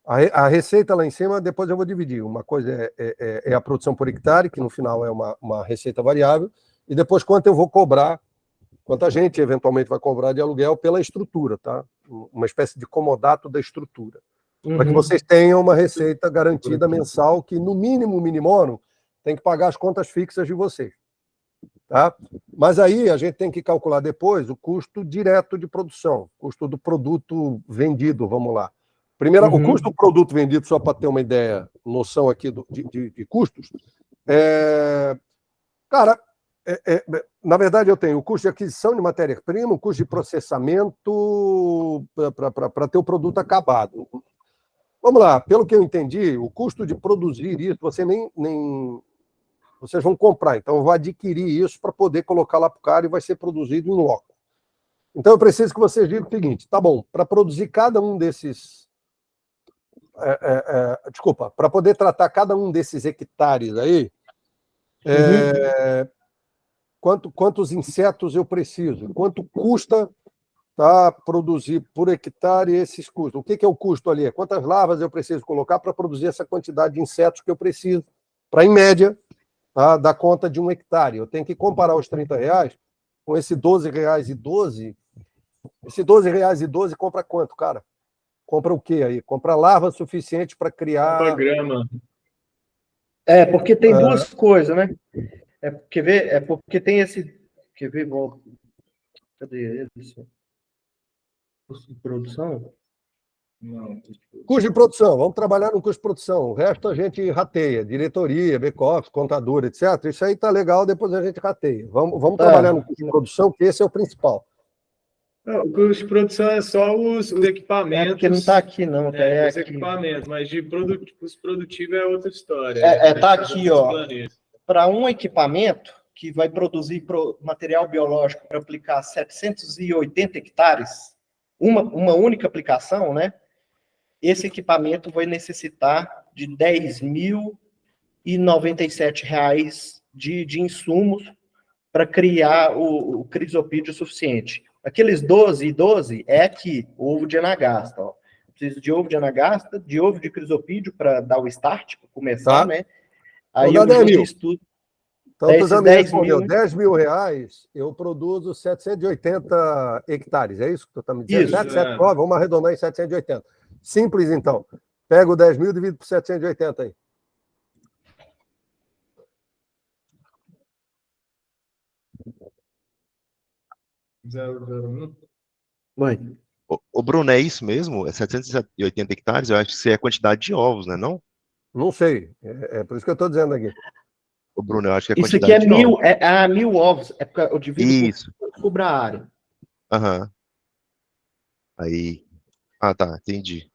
A receita lá em cima, depois eu vou dividir. Uma coisa é a produção por hectare, que no final é uma receita variável, e depois quanto eu vou cobrar, quanto a gente eventualmente vai cobrar de aluguel pela estrutura, tá? Uma espécie de comodato da estrutura. Para que vocês tenham uma receita garantida mensal que, no mínimo, minimorum, tem que pagar as contas fixas de vocês. Tá? Mas aí a gente tem que calcular depois o custo direto de produção, custo do produto vendido, vamos lá. Primeiro, o custo do produto vendido, só para ter uma ideia, noção aqui de custos, cara, na verdade eu tenho o custo de aquisição de matéria-prima, o custo de processamento para ter o produto acabado. Vamos lá, pelo que eu entendi, o custo de produzir isso, vocês vão comprar, então eu vou adquirir isso para poder colocar lá para o cara e vai ser produzido em loco. Então eu preciso que vocês digam o seguinte, tá bom, para produzir cada um desses... para poder tratar cada um desses hectares aí, quantos insetos eu preciso, quanto custa, tá, produzir por hectare esses custos. O que é o custo ali? Quantas larvas eu preciso colocar para produzir essa quantidade de insetos que eu preciso, para, em média, tá, dar conta de um hectare. Eu tenho que comparar os R$30 com esse R$12,12. Esse R$12,12 compra quanto, cara? Compra o quê aí? Compra larva suficiente para criar... Compra grama. Porque tem duas coisas, né? Quer ver? É porque tem esse... Quer ver? Cadê isso? Custo de produção? Não. Custo de produção. Vamos trabalhar no custo de produção. O resto a gente rateia. Diretoria, back-office, contador, etc. Isso aí tá legal, depois a gente rateia. Vamos trabalhar no custo de produção, que esse é o principal. Não, o custo de produção é só os equipamentos. Porque não está aqui, não. Os aqui. Equipamentos, mas de custo produtivo é outra história. Tá aqui, ó. Para um equipamento que vai produzir material biológico para aplicar 780 hectares, uma única aplicação, né? Esse equipamento vai necessitar de R$10.097 de insumos para criar o crisopídio suficiente. Aqueles 12 é aqui, ovo de anagasta. Ó. Preciso de ovo de anagasta, de ovo de crisopídio para dar o start, para começar, tá, né? Aí eu fiz tudo. Então, tu já me respondeu, R$10.000, eu produzo 780 hectares, é isso que tu está me dizendo? Isso. 779, vamos arredondar em 780. Simples, então. Pega o 10.000 e divide por 780 aí. Mãe. O Bruno, é isso mesmo? É 780 hectares? Eu acho que isso é a quantidade de ovos, né? Não? Não sei. É por isso que eu estou dizendo aqui. O Bruno, eu acho que é a isso quantidade aqui é de ovos. 1.000 ovos. É porque eu divido isso. Sobre a área. Aham. Aí. Ah, tá. Entendi.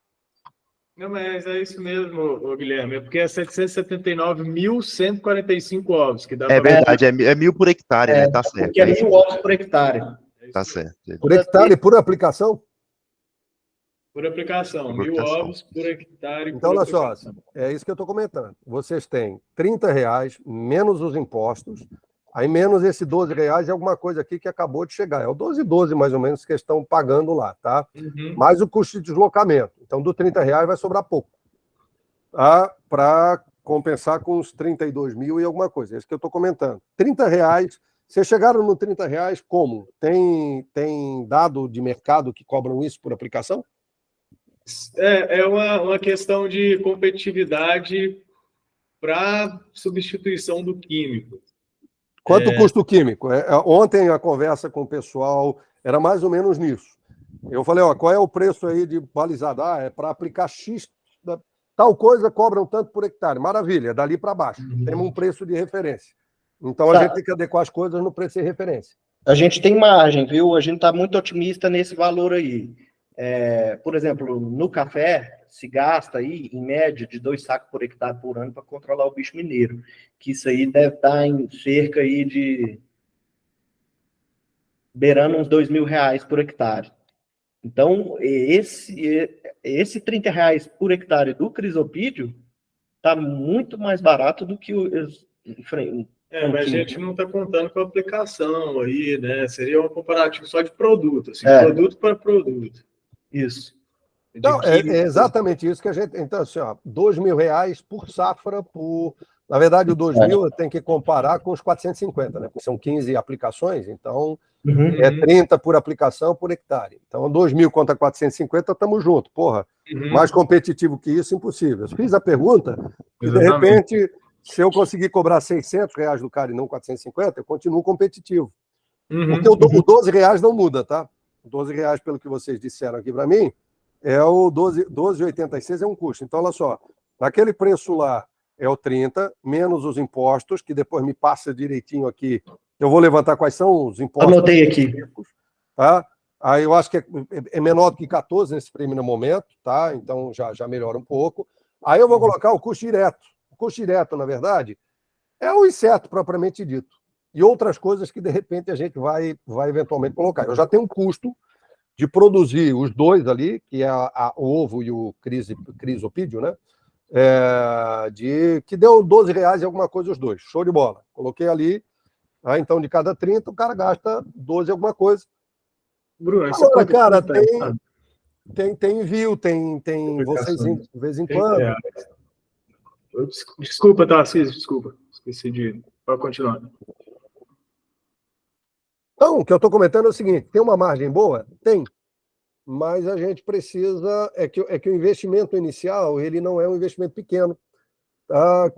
Não, mas é isso mesmo, Guilherme. É porque é 779.145 ovos. Que dá verdade, é 1.000 por hectare, né? Tá certo. Porque é 1.000 ovos por hectare. Tá certo. Por hectare, por aplicação? Por aplicação, 1.000 ovos por hectare. Então, olha só, é isso que eu estou comentando. Vocês têm R$30 menos os impostos, aí menos esse R$12 é alguma coisa aqui que acabou de chegar. É o 12,12 mais ou menos que estão pagando lá, tá? Mais o custo de deslocamento. Então, do R$30 vai sobrar pouco, tá? Para compensar com os 32 mil e alguma coisa. É isso que eu estou comentando. R$30, vocês chegaram no R$30 como? Tem dado de mercado que cobram isso por aplicação? É uma questão de competitividade para substituição do químico. Quanto custa o químico? Ontem a conversa com o pessoal era mais ou menos nisso. Eu falei, qual é o preço aí de balizado? É para aplicar X, tal coisa cobram tanto por hectare. Maravilha, dali para baixo. Temos um preço de referência. Então a gente tem que adequar as coisas no preço de referência. A gente tem margem, viu? A gente está muito otimista nesse valor aí. Por exemplo, no café, se gasta aí, em média, de 2 sacos por hectare por ano para controlar o bicho mineiro. Que isso aí deve estar em cerca aí de... beirando uns R$2.000 por hectare. Então, esse R$30 por hectare do crisopídeo está muito mais barato do que o... mas a gente não está contando com a aplicação aí, né? Seria um comparativo só de produto, assim, produto para produto. Isso. Então, é exatamente isso que a gente... Então, assim, R$2.000 por safra, Na verdade, o 2.000 tem que comparar com os 450, né? Porque são 15 aplicações, então é 30 por aplicação por hectare. Então, 2.000 contra 450, estamos juntos. Porra, mais competitivo que isso, impossível. Eu fiz a pergunta e, de repente, se eu conseguir cobrar R$600 do cara e não 450, eu continuo competitivo. Porque o R$12 não muda, tá? R$12, pelo que vocês disseram aqui para mim, é o 12,86 é um custo. Então, olha só, naquele preço lá é o 30, menos os impostos, que depois me passa direitinho aqui. Eu vou levantar quais são os impostos. Anotei aqui. Tá? Aí eu acho que é menor do que 14 nesse primeiro momento, tá? Então já melhora um pouco. Aí eu vou colocar o custo direto. O custo direto, na verdade, é o inseto propriamente dito. E outras coisas que, de repente, a gente vai eventualmente colocar. Eu já tenho um custo de produzir os dois ali, que é o ovo e o crisopídeo, né? Que deu R$12 e alguma coisa os dois. Show de bola. Coloquei ali. Então, de cada 30, o cara gasta 12 alguma coisa. Bruno, agora, cara, tem envio, tem vocês de vez em quando. Desculpa, Tarcísio, desculpa. Esqueci de... Pode continuar. Então, o que eu estou comentando é o seguinte, tem uma margem boa? Tem. Mas a gente precisa... É que o investimento inicial, ele não é um investimento pequeno. Tá?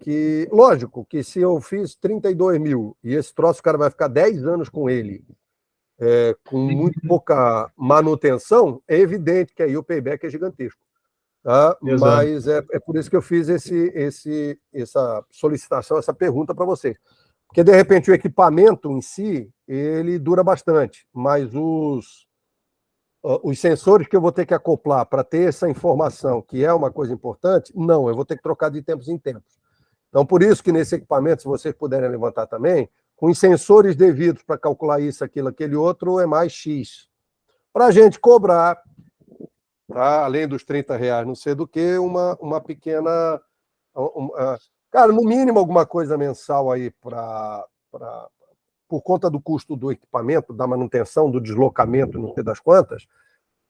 Lógico que se eu fiz 32 mil e esse troço o cara vai ficar 10 anos com ele, com muito pouca manutenção, é evidente que aí o payback é gigantesco. Tá? Mas é por isso que eu fiz essa solicitação, essa pergunta para vocês. Porque, de repente, o equipamento em si, ele dura bastante, mas os sensores que eu vou ter que acoplar para ter essa informação, que é uma coisa importante, não, eu vou ter que trocar de tempos em tempos. Então, por isso que nesse equipamento, se vocês puderem levantar também, com os sensores devidos para calcular isso, aquilo, aquele outro, é mais X. Para a gente cobrar, tá? Além dos R$30, não sei do que, uma pequena... cara, no mínimo alguma coisa mensal aí por conta do custo do equipamento, da manutenção, do deslocamento, não sei das quantas,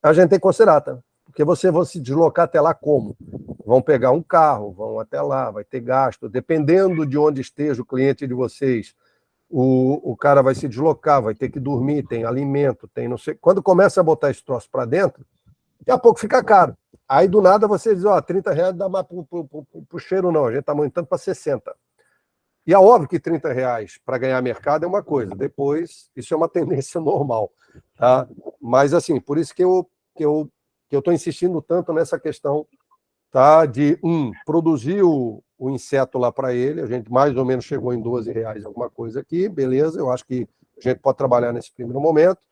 a gente tem que considerar, tá? Porque vocês vão se deslocar até lá como? Vão pegar um carro, vão até lá, vai ter gasto, dependendo de onde esteja o cliente de vocês, o cara vai se deslocar, vai ter que dormir, tem alimento, tem não sei... Quando começa a botar esse troço para dentro, daqui a pouco fica caro. Aí, do nada, vocês dizem, R$30 não dá mais pro cheiro, não. A gente está aumentando para 60. E é óbvio que R$30 para ganhar mercado é uma coisa. Depois, isso é uma tendência normal. Tá? Mas, assim, por isso que eu estou insistindo tanto nessa questão, tá? De, produzir o inseto lá para ele. A gente mais ou menos chegou em R$12 alguma coisa aqui. Beleza, eu acho que a gente pode trabalhar nesse primeiro momento.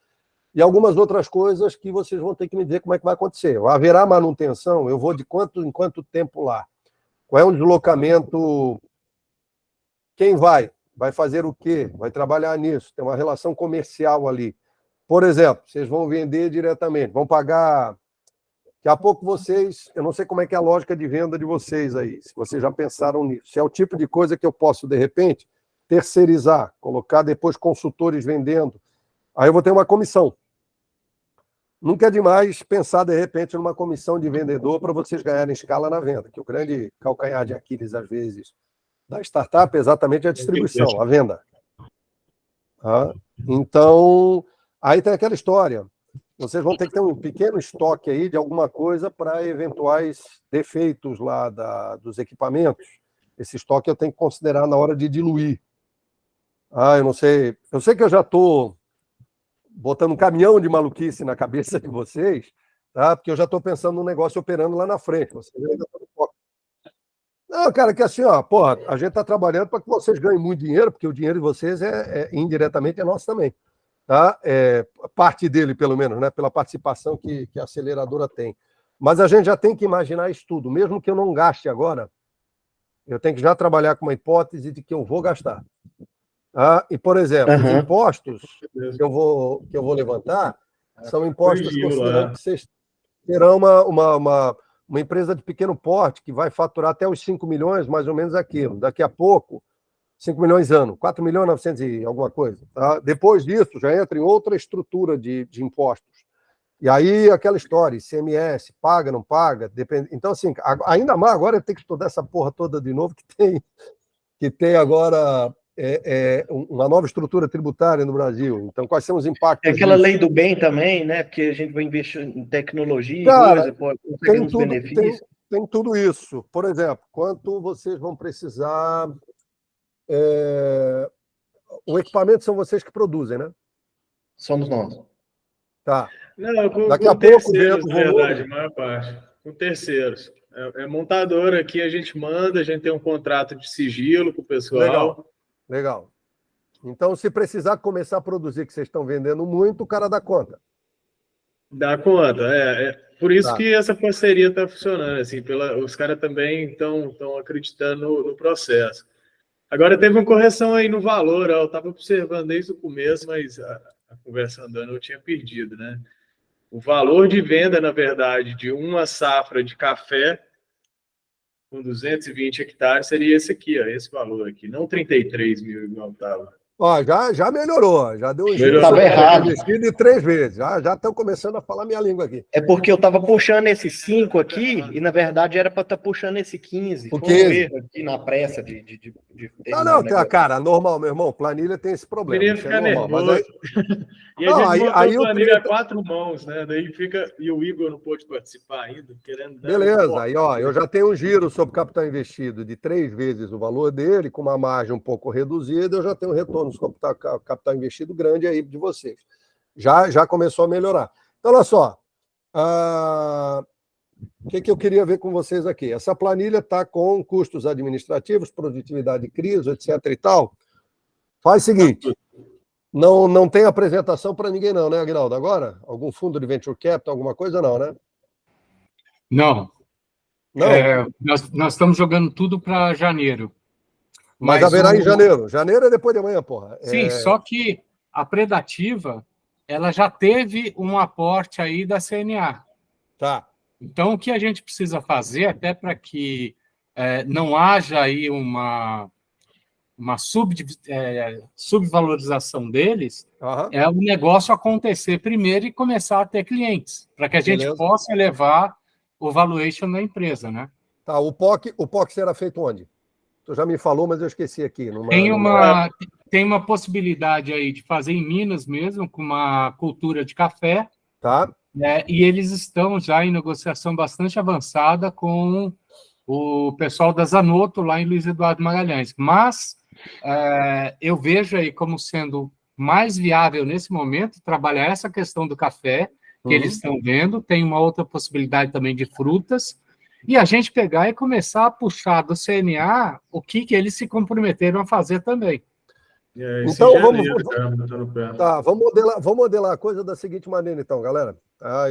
E algumas outras coisas que vocês vão ter que me dizer como é que vai acontecer. Haverá manutenção? Eu vou de quanto em quanto tempo lá? Qual é o deslocamento? Quem vai? Vai fazer o quê? Vai trabalhar nisso? Tem uma relação comercial ali. Por exemplo, vocês vão vender diretamente, vão pagar... Daqui a pouco vocês, eu não sei como é que é a lógica de venda de vocês aí, se vocês já pensaram nisso. Se é o tipo de coisa que eu posso, de repente, terceirizar, colocar depois consultores vendendo, aí eu vou ter uma comissão. Nunca é demais pensar, de repente, numa comissão de vendedor para vocês ganharem escala na venda, que o grande calcanhar de Aquiles, às vezes, da startup é exatamente a distribuição, a venda. Tá? Então, aí tem aquela história. Vocês vão ter que ter um pequeno estoque aí de alguma coisa para eventuais defeitos lá dos equipamentos. Esse estoque eu tenho que considerar na hora de diluir. Eu não sei. Eu sei que eu já estou botando um caminhão de maluquice na cabeça de vocês, tá? Porque eu já estou pensando no negócio operando lá na frente. Vocês ainda estão no foco. Não, cara, que assim, ó, porra, a gente está trabalhando para que vocês ganhem muito dinheiro, porque o dinheiro de vocês indiretamente é nosso também. Tá? Parte dele, pelo menos, né? Pela participação que a aceleradora tem. Mas a gente já tem que imaginar isso tudo. Mesmo que eu não gaste agora, eu tenho que já trabalhar com uma hipótese de que eu vou gastar. Tá? E, por exemplo, os impostos que eu vou levantar são impostos considerando que vocês terão uma empresa de pequeno porte que vai faturar até os 5 milhões, mais ou menos aquilo. Daqui a pouco, 5 milhões ano, 4 milhões e 900 e alguma coisa. Tá? Depois disso, já entra em outra estrutura de impostos. E aí, aquela história, ICMS, paga, não paga, depende. Então, assim, ainda mais agora eu tenho que estudar essa porra toda de novo, que tem agora uma nova estrutura tributária no Brasil. Então, quais são os impactos? É aquela lei do bem também, né? Porque a gente vai investir em tecnologia, cara, pode conseguir uns benefícios. Tem tudo isso. Por exemplo, quanto vocês vão precisar... O equipamento são vocês que produzem, né? Somos nós. Tá. Não, daqui a pouco vendo na verdade, a maior parte. Com terceiros. Montadora aqui, a gente manda, a gente tem um contrato de sigilo com o pessoal. Legal. Então, se precisar começar a produzir, que vocês estão vendendo muito, o cara dá conta. Dá conta, por isso que essa parceria está funcionando, assim, os caras também estão acreditando no processo. Agora teve uma correção aí no valor, eu estava observando desde o começo, mas a conversa andando eu tinha perdido, né? O valor de venda, na verdade, de uma safra de café com 220 hectares seria esse aqui, ó, esse valor aqui, não 33 mil igual estava. Ó, já melhorou, já deu um giro. Estava errado. Investido 3 vezes, já estão começando a falar minha língua aqui. É porque eu estava puxando esse 5 aqui, e na verdade era para estar puxando esse 15. Foi um erro aqui na pressa de não, cara, normal, meu irmão, planilha tem esse problema. Queria ficar nervoso. Mas e a gente montou a planilha a 4 mãos, né? Daí fica... E o Igor não pôde participar ainda, querendo... Beleza, aí ó, eu já tenho um giro sobre capital investido de 3 vezes o valor dele, com uma margem um pouco reduzida, eu já tenho um retorno sobre capital investido grande aí de vocês. Já começou a melhorar. Então, olha só, o que eu queria ver com vocês aqui? Essa planilha está com custos administrativos, produtividade CRISO, etc. e tal. Faz o seguinte, não tem apresentação para ninguém não, né, Aguinaldo? Agora? Algum fundo de venture capital, alguma coisa não, né? Não. Nós estamos jogando tudo para janeiro. Mas haverá em janeiro. Janeiro é depois de amanhã, porra. Sim, só que a Predativa, ela já teve um aporte aí da CNA. Tá. Então, o que a gente precisa fazer, até para que não haja aí uma subvalorização deles, é o negócio acontecer primeiro e começar a ter clientes, para que a gente possa elevar o valuation da empresa, né? Tá, o POC será feito onde? Tu já me falou, mas eu esqueci aqui. Tem uma possibilidade aí de fazer em Minas mesmo, com uma cultura de café. Tá. E eles estão já em negociação bastante avançada com o pessoal da Zanotto, lá em Luiz Eduardo Magalhães. Mas eu vejo aí como sendo mais viável, nesse momento, trabalhar essa questão do café, que eles estão vendo. Tem uma outra possibilidade também de frutas. E a gente pegar e começar a puxar do CNA o que eles se comprometeram a fazer também. Então, vamos modelar a coisa da seguinte maneira, então, galera.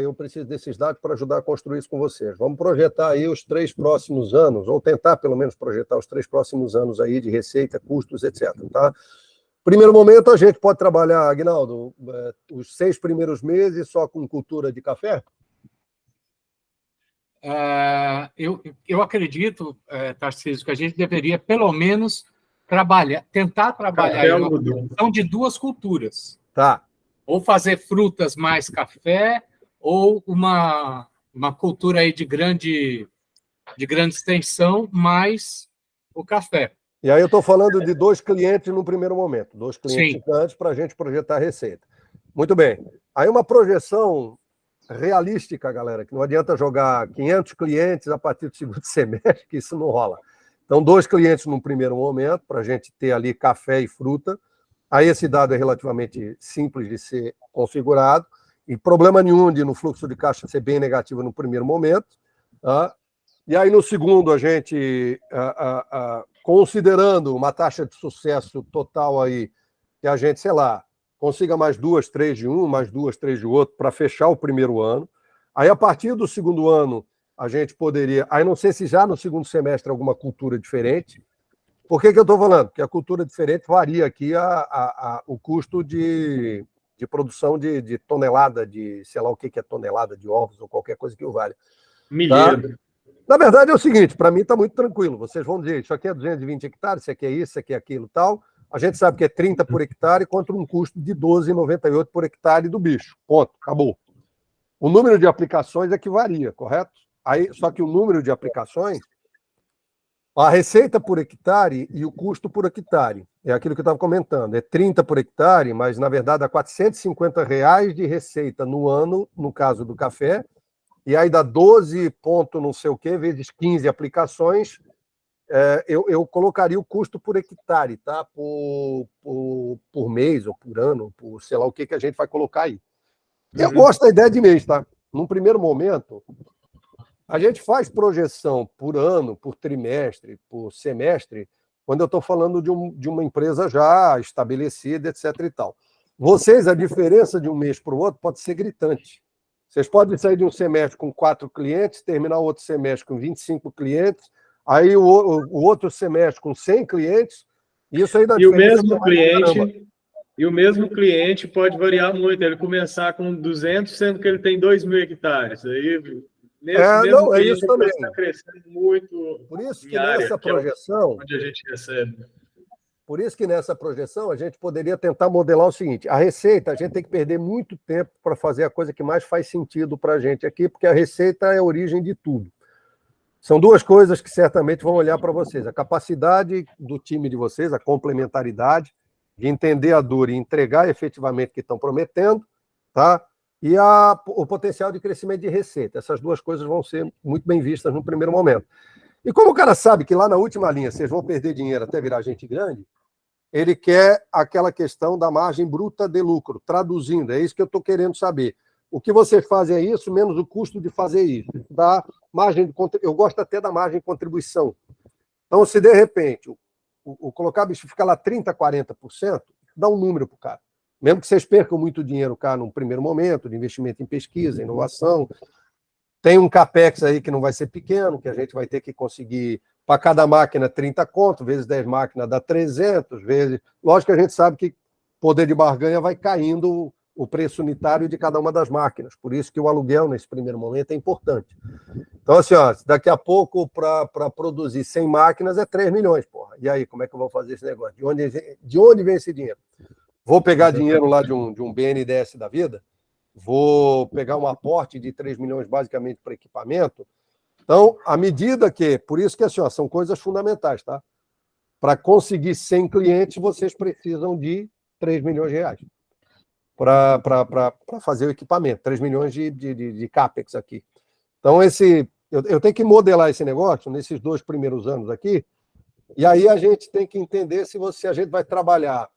Eu preciso desses dados para ajudar a construir isso com vocês. Vamos projetar aí os 3 próximos anos, ou tentar, pelo menos, projetar os 3 próximos anos aí de receita, custos, etc. Tá? Primeiro momento, a gente pode trabalhar, Aguinaldo, os 6 primeiros meses só com cultura de café? eu acredito, Tarcísio, que a gente deveria, pelo menos, tentar trabalhar em uma produção de duas culturas. Tá. Ou fazer frutas mais café, ou uma cultura aí de grande extensão mais o café. E aí eu estou falando de 2 clientes no primeiro momento, 2 clientes Sim. antes para a gente projetar a receita. Muito bem. Aí uma projeção realística, galera, que não adianta jogar 500 clientes a partir do segundo semestre, que isso não rola. Então, 2 clientes no primeiro momento, para a gente ter ali café e fruta. Aí esse dado é relativamente simples de ser configurado, e problema nenhum de no fluxo de caixa ser bem negativo no primeiro momento. Tá? E aí no segundo, a gente, considerando uma taxa de sucesso total aí, que a gente, sei lá, consiga mais 2, 3 de um, mais 2, 3 de outro, para fechar o primeiro ano. Aí, a partir do segundo ano, a gente poderia... Aí, não sei se já no segundo semestre alguma cultura diferente. Por que eu estou falando? Porque a cultura diferente varia aqui o custo de produção de tonelada, de sei lá o que é tonelada de ovos ou qualquer coisa que o valha. Milheiro. Tá? Na verdade, é o seguinte, para mim está muito tranquilo. Vocês vão dizer, isso aqui é 220 hectares, isso aqui é isso, isso aqui é aquilo tal. A gente sabe que é 30 por hectare contra um custo de 12,98 por hectare do bicho. Ponto, acabou. O número de aplicações é que varia, correto? Aí, só que o número de aplicações, a receita por hectare e o custo por hectare, é aquilo que eu estava comentando, é 30 por hectare, mas na verdade dá R$450 de receita no ano, no caso do café, e aí dá 12 ponto não sei o quê, vezes 15 aplicações, eu colocaria o custo por hectare, tá? Por mês, ou por ano, por sei lá o que a gente vai colocar aí. Eu gosto da ideia de mês, tá? Num primeiro momento, a gente faz projeção por ano, por trimestre, por semestre, quando eu estou falando de uma empresa já estabelecida, etc. e tal. Vocês, a diferença de um mês para o outro pode ser gritante. Vocês podem sair de um semestre com 4 clientes, terminar o outro semestre com 25 clientes, aí o outro semestre com 100 clientes, e isso aí dá diferença. E o mesmo cliente pode variar muito, ele começar com 200, sendo que ele tem 2.000 hectares. Aí, não, é isso também. Está crescendo muito. Por isso que nessa projeção, onde a gente recebe. Por isso que nessa projeção a gente poderia tentar modelar o seguinte: a receita, a gente tem que perder muito tempo para fazer a coisa que mais faz sentido para a gente aqui, porque a receita é a origem de tudo. São 2 coisas que certamente vão olhar para vocês: a capacidade do time de vocês, a complementaridade, de entender a dor e entregar efetivamente o que estão prometendo, tá? E o potencial de crescimento de receita. Essas 2 coisas vão ser muito bem vistas no primeiro momento. E como o cara sabe que lá na última linha vocês vão perder dinheiro até virar gente grande, ele quer aquela questão da margem bruta de lucro. Traduzindo, é isso que eu estou querendo saber. O que vocês fazem é isso, menos o custo de fazer isso. Dá margem de, eu gosto até da margem de contribuição. Então, se de repente o colocar bicho fica lá 30%, 40%, dá um número para o cara. Mesmo que vocês percam muito dinheiro, cara, num primeiro momento, de investimento em pesquisa, inovação. Tem um CAPEX aí que não vai ser pequeno, que a gente vai ter que conseguir, para cada máquina, 30 conto, vezes 10 máquinas dá 300, vezes... Lógico que a gente sabe que poder de barganha vai caindo o preço unitário de cada uma das máquinas. Por isso que o aluguel, nesse primeiro momento, é importante. Então, assim, ó, daqui a pouco, para produzir 100 máquinas, é 3 milhões, porra. E aí, como é que eu vou fazer esse negócio? De onde vem esse dinheiro? Vou pegar dinheiro lá de um BNDES da vida? Vou pegar um aporte de 3 milhões, basicamente, para equipamento? Então, à medida que... Por isso que, assim, ó, são coisas fundamentais, tá? Para conseguir 100 clientes, vocês precisam de 3 milhões de reais para fazer o equipamento. 3 milhões de CAPEX aqui. Então, eu tenho que modelar esse negócio nesses 2 primeiros anos aqui, e aí a gente tem que entender se a gente vai trabalhar.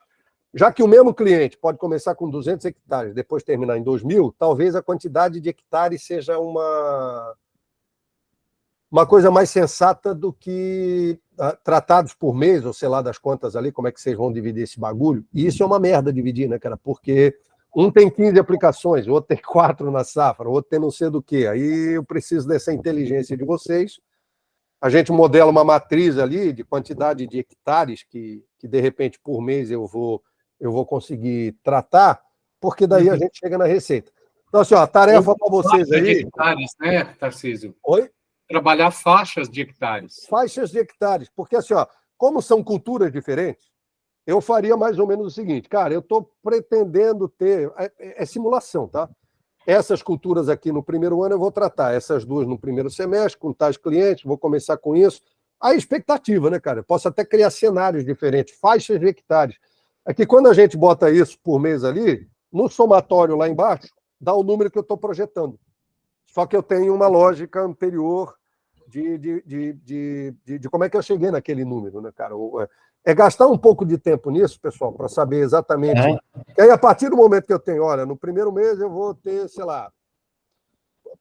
Já que o mesmo cliente pode começar com 200 hectares, depois terminar em 2.000, talvez a quantidade de hectares seja uma coisa mais sensata do que tratados por mês, ou sei lá das contas ali, como é que vocês vão dividir esse bagulho. E isso é uma merda dividir, né, cara? Porque um tem 15 aplicações, o outro tem 4 na safra, o outro tem não sei do que. Aí eu preciso dessa inteligência de vocês. A gente modela uma matriz ali de quantidade de hectares que de repente, por mês eu vou conseguir tratar, porque daí a gente chega na receita. Então, assim, ó, a tarefa para vocês aí... hectares, né, Tarcísio? Oi? trabalhar faixas de hectares. Faixas de hectares, porque assim, ó, como são culturas diferentes, eu faria mais ou menos o seguinte, cara, eu estou pretendendo ter... É simulação, tá? Essas culturas aqui no primeiro ano eu vou tratar, essas duas no primeiro semestre, com tais clientes, vou começar com isso. A expectativa, né, cara? Eu posso até criar cenários diferentes, faixas de hectares. É que quando a gente bota isso por mês ali, no somatório lá embaixo, dá o número que eu estou projetando. Só que eu tenho uma lógica anterior de como é que eu cheguei naquele número, né, cara? É gastar um pouco de tempo nisso, pessoal, para saber exatamente. E aí, a partir do momento que eu tenho, olha, no primeiro mês eu vou ter, sei lá.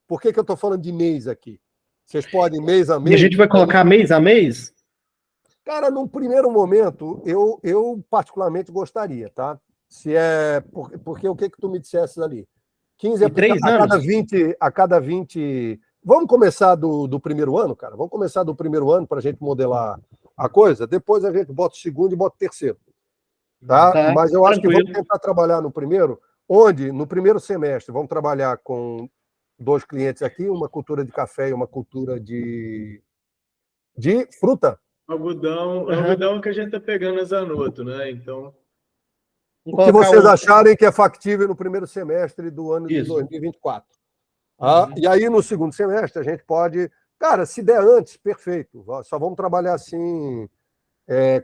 Por que eu estou falando de mês aqui? Vocês podem mês a mês. E a gente vai colocar mês a mês? Cara, num primeiro momento, eu particularmente gostaria, tá? Se é. Porque o que tu me dissesse ali? 15 a cada 20. A cada 20. Vamos começar do primeiro ano, cara? Vamos começar do primeiro ano para a gente modelar a coisa? Depois a gente bota o segundo e bota o terceiro. Tá? Mas eu acho que vamos tentar trabalhar no primeiro, onde no primeiro semestre vamos trabalhar com 2 clientes aqui, uma cultura de café e uma cultura de fruta. Algodão que a gente está pegando as Zanoto, né? Então. O que vocês acharem que é factível no primeiro semestre do ano de 2024. E aí, no segundo semestre, a gente pode... Cara, se der antes, perfeito. Só vamos trabalhar assim,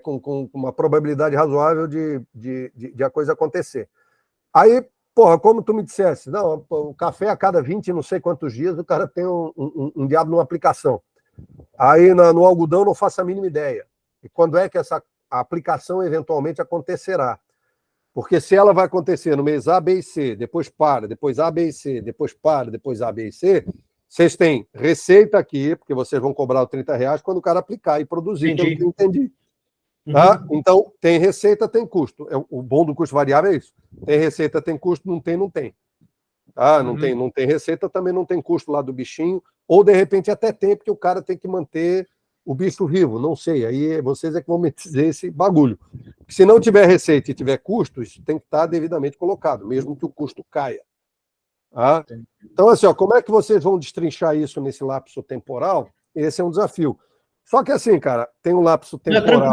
com uma probabilidade razoável de a coisa acontecer. Aí, porra, como tu me dissesse, não, o café a cada 20 não sei quantos dias, o cara tem um diabo numa aplicação. Aí, no algodão, não faço a mínima ideia. E quando é que essa aplicação eventualmente acontecerá? Porque se ela vai acontecer no mês A, B e C, depois para, depois A, B e C, depois para, depois A, B e C, vocês têm receita aqui, porque vocês vão cobrar os R$30 quando o cara aplicar e produzir, pelo que eu entendi. Tá? Então, tem receita, tem custo. O bom do custo variável é isso. Tem receita, tem custo, não tem, não tem. Tá? Não tem receita, também não tem custo lá do bichinho, ou de repente até tem, porque o cara tem que manter o bicho vivo, não sei, aí vocês é que vão me dizer esse bagulho. Se não tiver receita e tiver custo, isso tem que estar devidamente colocado, mesmo que o custo caia. Tá? Então, assim, ó, como é que vocês vão destrinchar isso nesse lapso temporal? Esse é um desafio. Só que assim, cara, tem um lapso temporal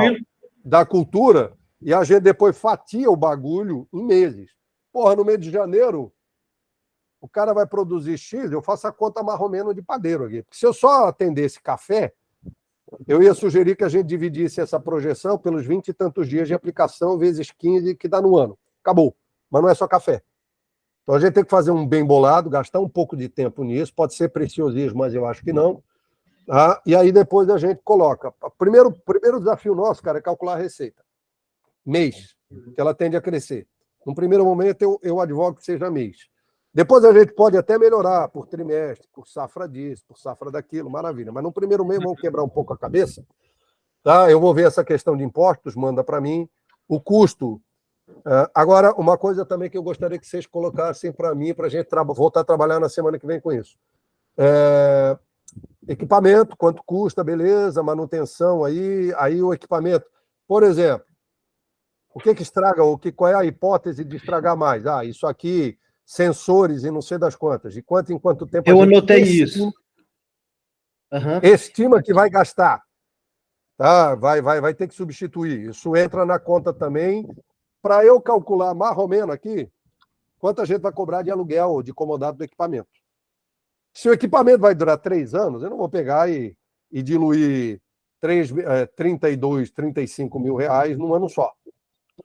da cultura e a gente depois fatia o bagulho em meses. Porra, no mês de janeiro, o cara vai produzir X, eu faço a conta mais ou menos de padeiro aqui. Porque se eu só atendesse café, eu ia sugerir que a gente dividisse essa projeção pelos 20 e tantos dias de aplicação, vezes 15, que dá no ano. Acabou. Mas não é só café. Então a gente tem que fazer um bem bolado, gastar um pouco de tempo nisso. Pode ser preciosismo, mas eu acho que não. Tá? E aí depois a gente coloca. Primeiro desafio nosso, cara, é calcular a receita. Mês, que ela tende a crescer. No primeiro momento, eu advogo que seja mês. Depois a gente pode até melhorar por trimestre, por safra disso, por safra daquilo, maravilha. Mas no primeiro mês vamos quebrar um pouco a cabeça. Tá? Eu vou ver essa questão de impostos, manda para mim. O custo. Agora, uma coisa também que eu gostaria que vocês colocassem para mim, para a gente voltar a trabalhar na semana que vem com isso. Equipamento, quanto custa, beleza, manutenção aí o equipamento. Por exemplo, o que estraga, qual é a hipótese de estragar mais? Isso aqui... sensores e não sei das quantas. De quanto em quanto tempo eu anotei isso. Estima que vai gastar. Tá? Vai ter que substituir. Isso entra na conta também. Para eu calcular mais ou menos aqui quanto a gente vai cobrar de aluguel de comodado do equipamento. Se o equipamento vai durar 3 anos, eu não vou pegar e diluir 32, 35 mil reais num ano só.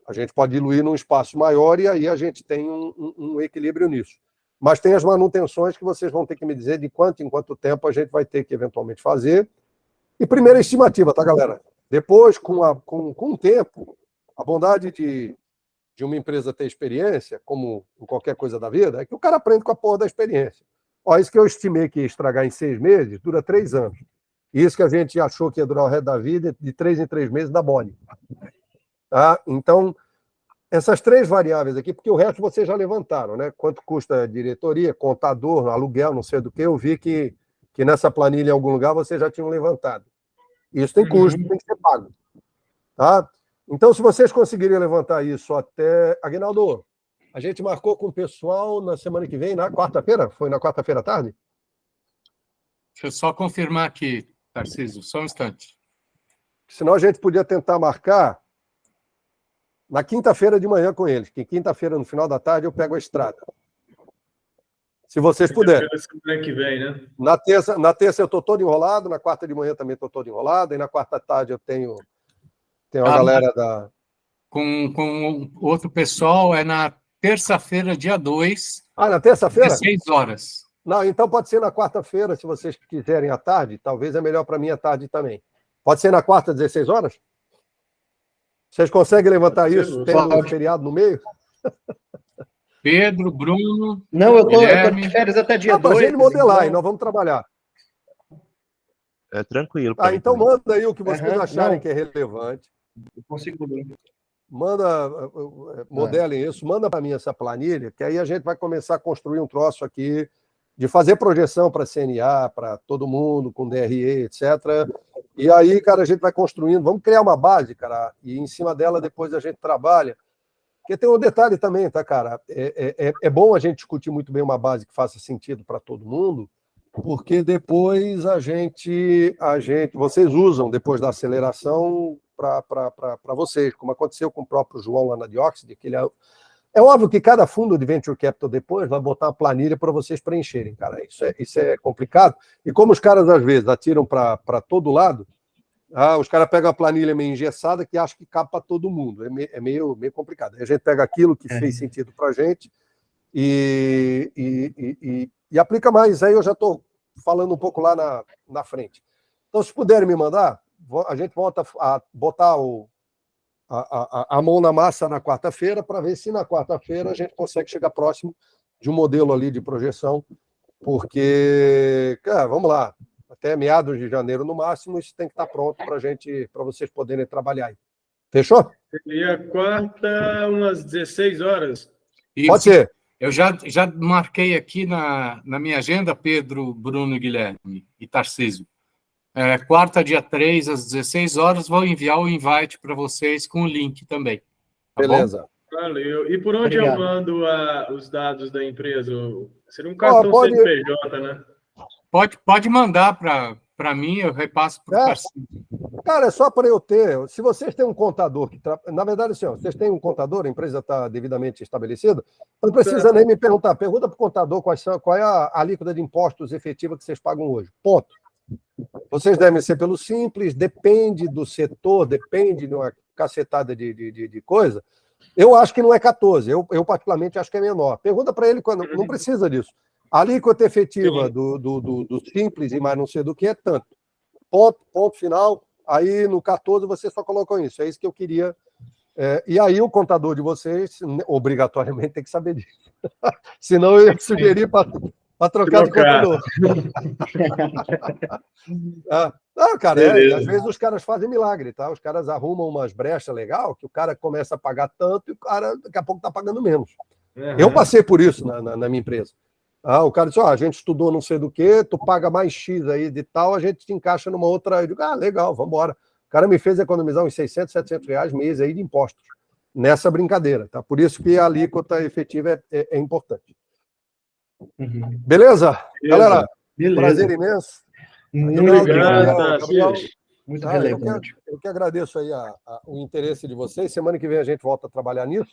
A gente pode diluir num espaço maior e aí a gente tem um equilíbrio nisso. Mas tem as manutenções que vocês vão ter que me dizer de quanto em quanto tempo a gente vai ter que eventualmente fazer. E primeira estimativa, tá, galera? Depois, com o tempo, a bondade de uma empresa ter experiência, como em qualquer coisa da vida, é que o cara aprende com a porra da experiência. Isso que eu estimei que ia estragar em 6 meses, dura 3 anos. Isso que a gente achou que ia durar o resto da vida, de 3 em 3 meses, dá bone. Tá? Então, essas 3 variáveis aqui, porque o resto vocês já levantaram, né? Quanto custa a diretoria, contador, aluguel, não sei do que, eu vi que nessa planilha em algum lugar vocês já tinham levantado. Isso tem custo, tem que ser pago. Tá? Então, se vocês conseguirem levantar isso até... Aguinaldo, a gente marcou com o pessoal na semana que vem, na quarta-feira? Foi na quarta-feira à tarde? Deixa eu só confirmar aqui, Tarcísio, só um instante. Senão a gente podia tentar marcar na quinta-feira de manhã com eles, que quinta-feira, no final da tarde, eu pego a estrada. Se vocês puderem. Semana que vem, né? Na terça eu estou todo enrolado, na quarta de manhã também estou todo enrolado, e na quarta tarde eu tenho a galera da... Com outro pessoal, é na terça-feira, dia 2. Na terça-feira? 16 horas. Não, então pode ser na quarta-feira, se vocês quiserem à tarde, talvez é melhor para mim à tarde também. Pode ser na quarta, 16 horas? Vocês conseguem levantar isso, tendo um feriado no meio? Pedro, Bruno... Não, eu tô de férias até dia 2. Para a gente modelar, então... e nós vamos trabalhar. É tranquilo. Então manda aí o que vocês acharem que é relevante. Eu consigo ler. Modelem isso, manda para mim essa planilha, que aí a gente vai começar a construir um troço aqui de fazer projeção para CNA, para todo mundo, com DRE, etc. E aí, cara, a gente vai construindo, vamos criar uma base, cara, e em cima dela depois a gente trabalha. Porque tem um detalhe também, tá, cara? É bom a gente discutir muito bem uma base que faça sentido para todo mundo, porque depois vocês usam, depois da aceleração, para vocês, como aconteceu com o próprio João lá na Dioxide, que ele é óbvio que cada fundo de Venture Capital depois vai botar uma planilha para vocês preencherem, cara. Isso é complicado. E como os caras, às vezes, atiram para todo lado, os caras pegam a planilha meio engessada que acham que cabe para todo mundo. É meio complicado. Aí a gente pega aquilo que fez sentido para a gente e aplica mais. Aí eu já estou falando um pouco lá na frente. Então, se puderem me mandar, a gente volta a botar a mão na massa na quarta-feira para ver se na quarta-feira a gente consegue chegar próximo de um modelo ali de projeção, porque, cara, vamos lá, até meados de janeiro no máximo, isso tem que estar pronto para vocês poderem trabalhar aí. Fechou? Seria quarta, umas 16 horas. Isso. Pode ser. Eu já marquei aqui na minha agenda, Pedro, Bruno, Guilherme e Tarcísio. Quarta, dia 3, às 16 horas, vou enviar o invite para vocês com o link também. Tá beleza. Bom? Valeu. E por onde eu mando os dados da empresa? Seria um cartão CNPJ, né? Pode mandar para mim, eu repasso para o Tarcísio. Cara, é só para eu ter. Se vocês têm um contador que... Na verdade, assim, vocês têm um contador, a empresa está devidamente estabelecida, não precisa nem me perguntar. Pergunta para o contador qual é a alíquota de impostos efetiva que vocês pagam hoje. Ponto. Vocês devem ser pelo simples, depende do setor, depende de uma cacetada de coisa. Eu acho que não é 14, eu particularmente acho que é menor. Pergunta para ele quando não precisa disso. A alíquota efetiva do simples e mais não sei do que é tanto. Ponto final. Aí no 14 vocês só colocam isso. É isso que eu queria. E aí o contador de vocês, obrigatoriamente, tem que saber disso. Senão eu ia sugerir para trocar de contador. Cara, às vezes os caras fazem milagre, tá? Os caras arrumam umas brechas legal, que o cara começa a pagar tanto e o cara daqui a pouco está pagando menos. Eu passei por isso na minha empresa. O cara disse, a gente estudou não sei do que, tu paga mais X aí de tal, a gente te encaixa numa outra. Eu digo, legal, vamos embora. O cara me fez economizar uns 600, 700 reais mês aí de impostos nessa brincadeira, tá? Por isso que a alíquota efetiva é importante. Beleza? Galera, prazer imenso. Muito obrigado. Muito relevante. Eu que agradeço aí o interesse de vocês. Semana que vem a gente volta a trabalhar nisso.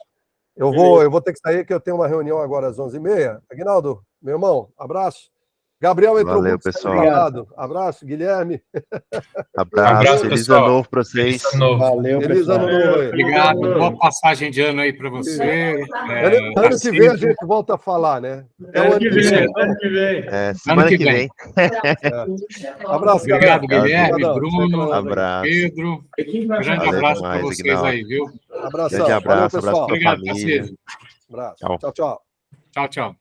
Eu vou ter que sair, que eu tenho uma reunião agora às 11h30. Aguinaldo, meu irmão, abraço. Gabriel entrou. Valeu, pessoal. Abraço, Guilherme. Abraço, feliz ano novo para vocês. Valeu, feliz ano novo aí. Obrigado, boa passagem de ano aí para você. Ano que vem a gente volta a falar, né? Ano que vem. Semana que vem. Abraço, obrigado, Guilherme, Bruno, abraço. Pedro. Grande abraço para vocês aí, viu? Abração. Grande abraço, pessoal. para a família. Abraço. Tchau. Tchau.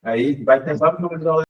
Aí vai tentar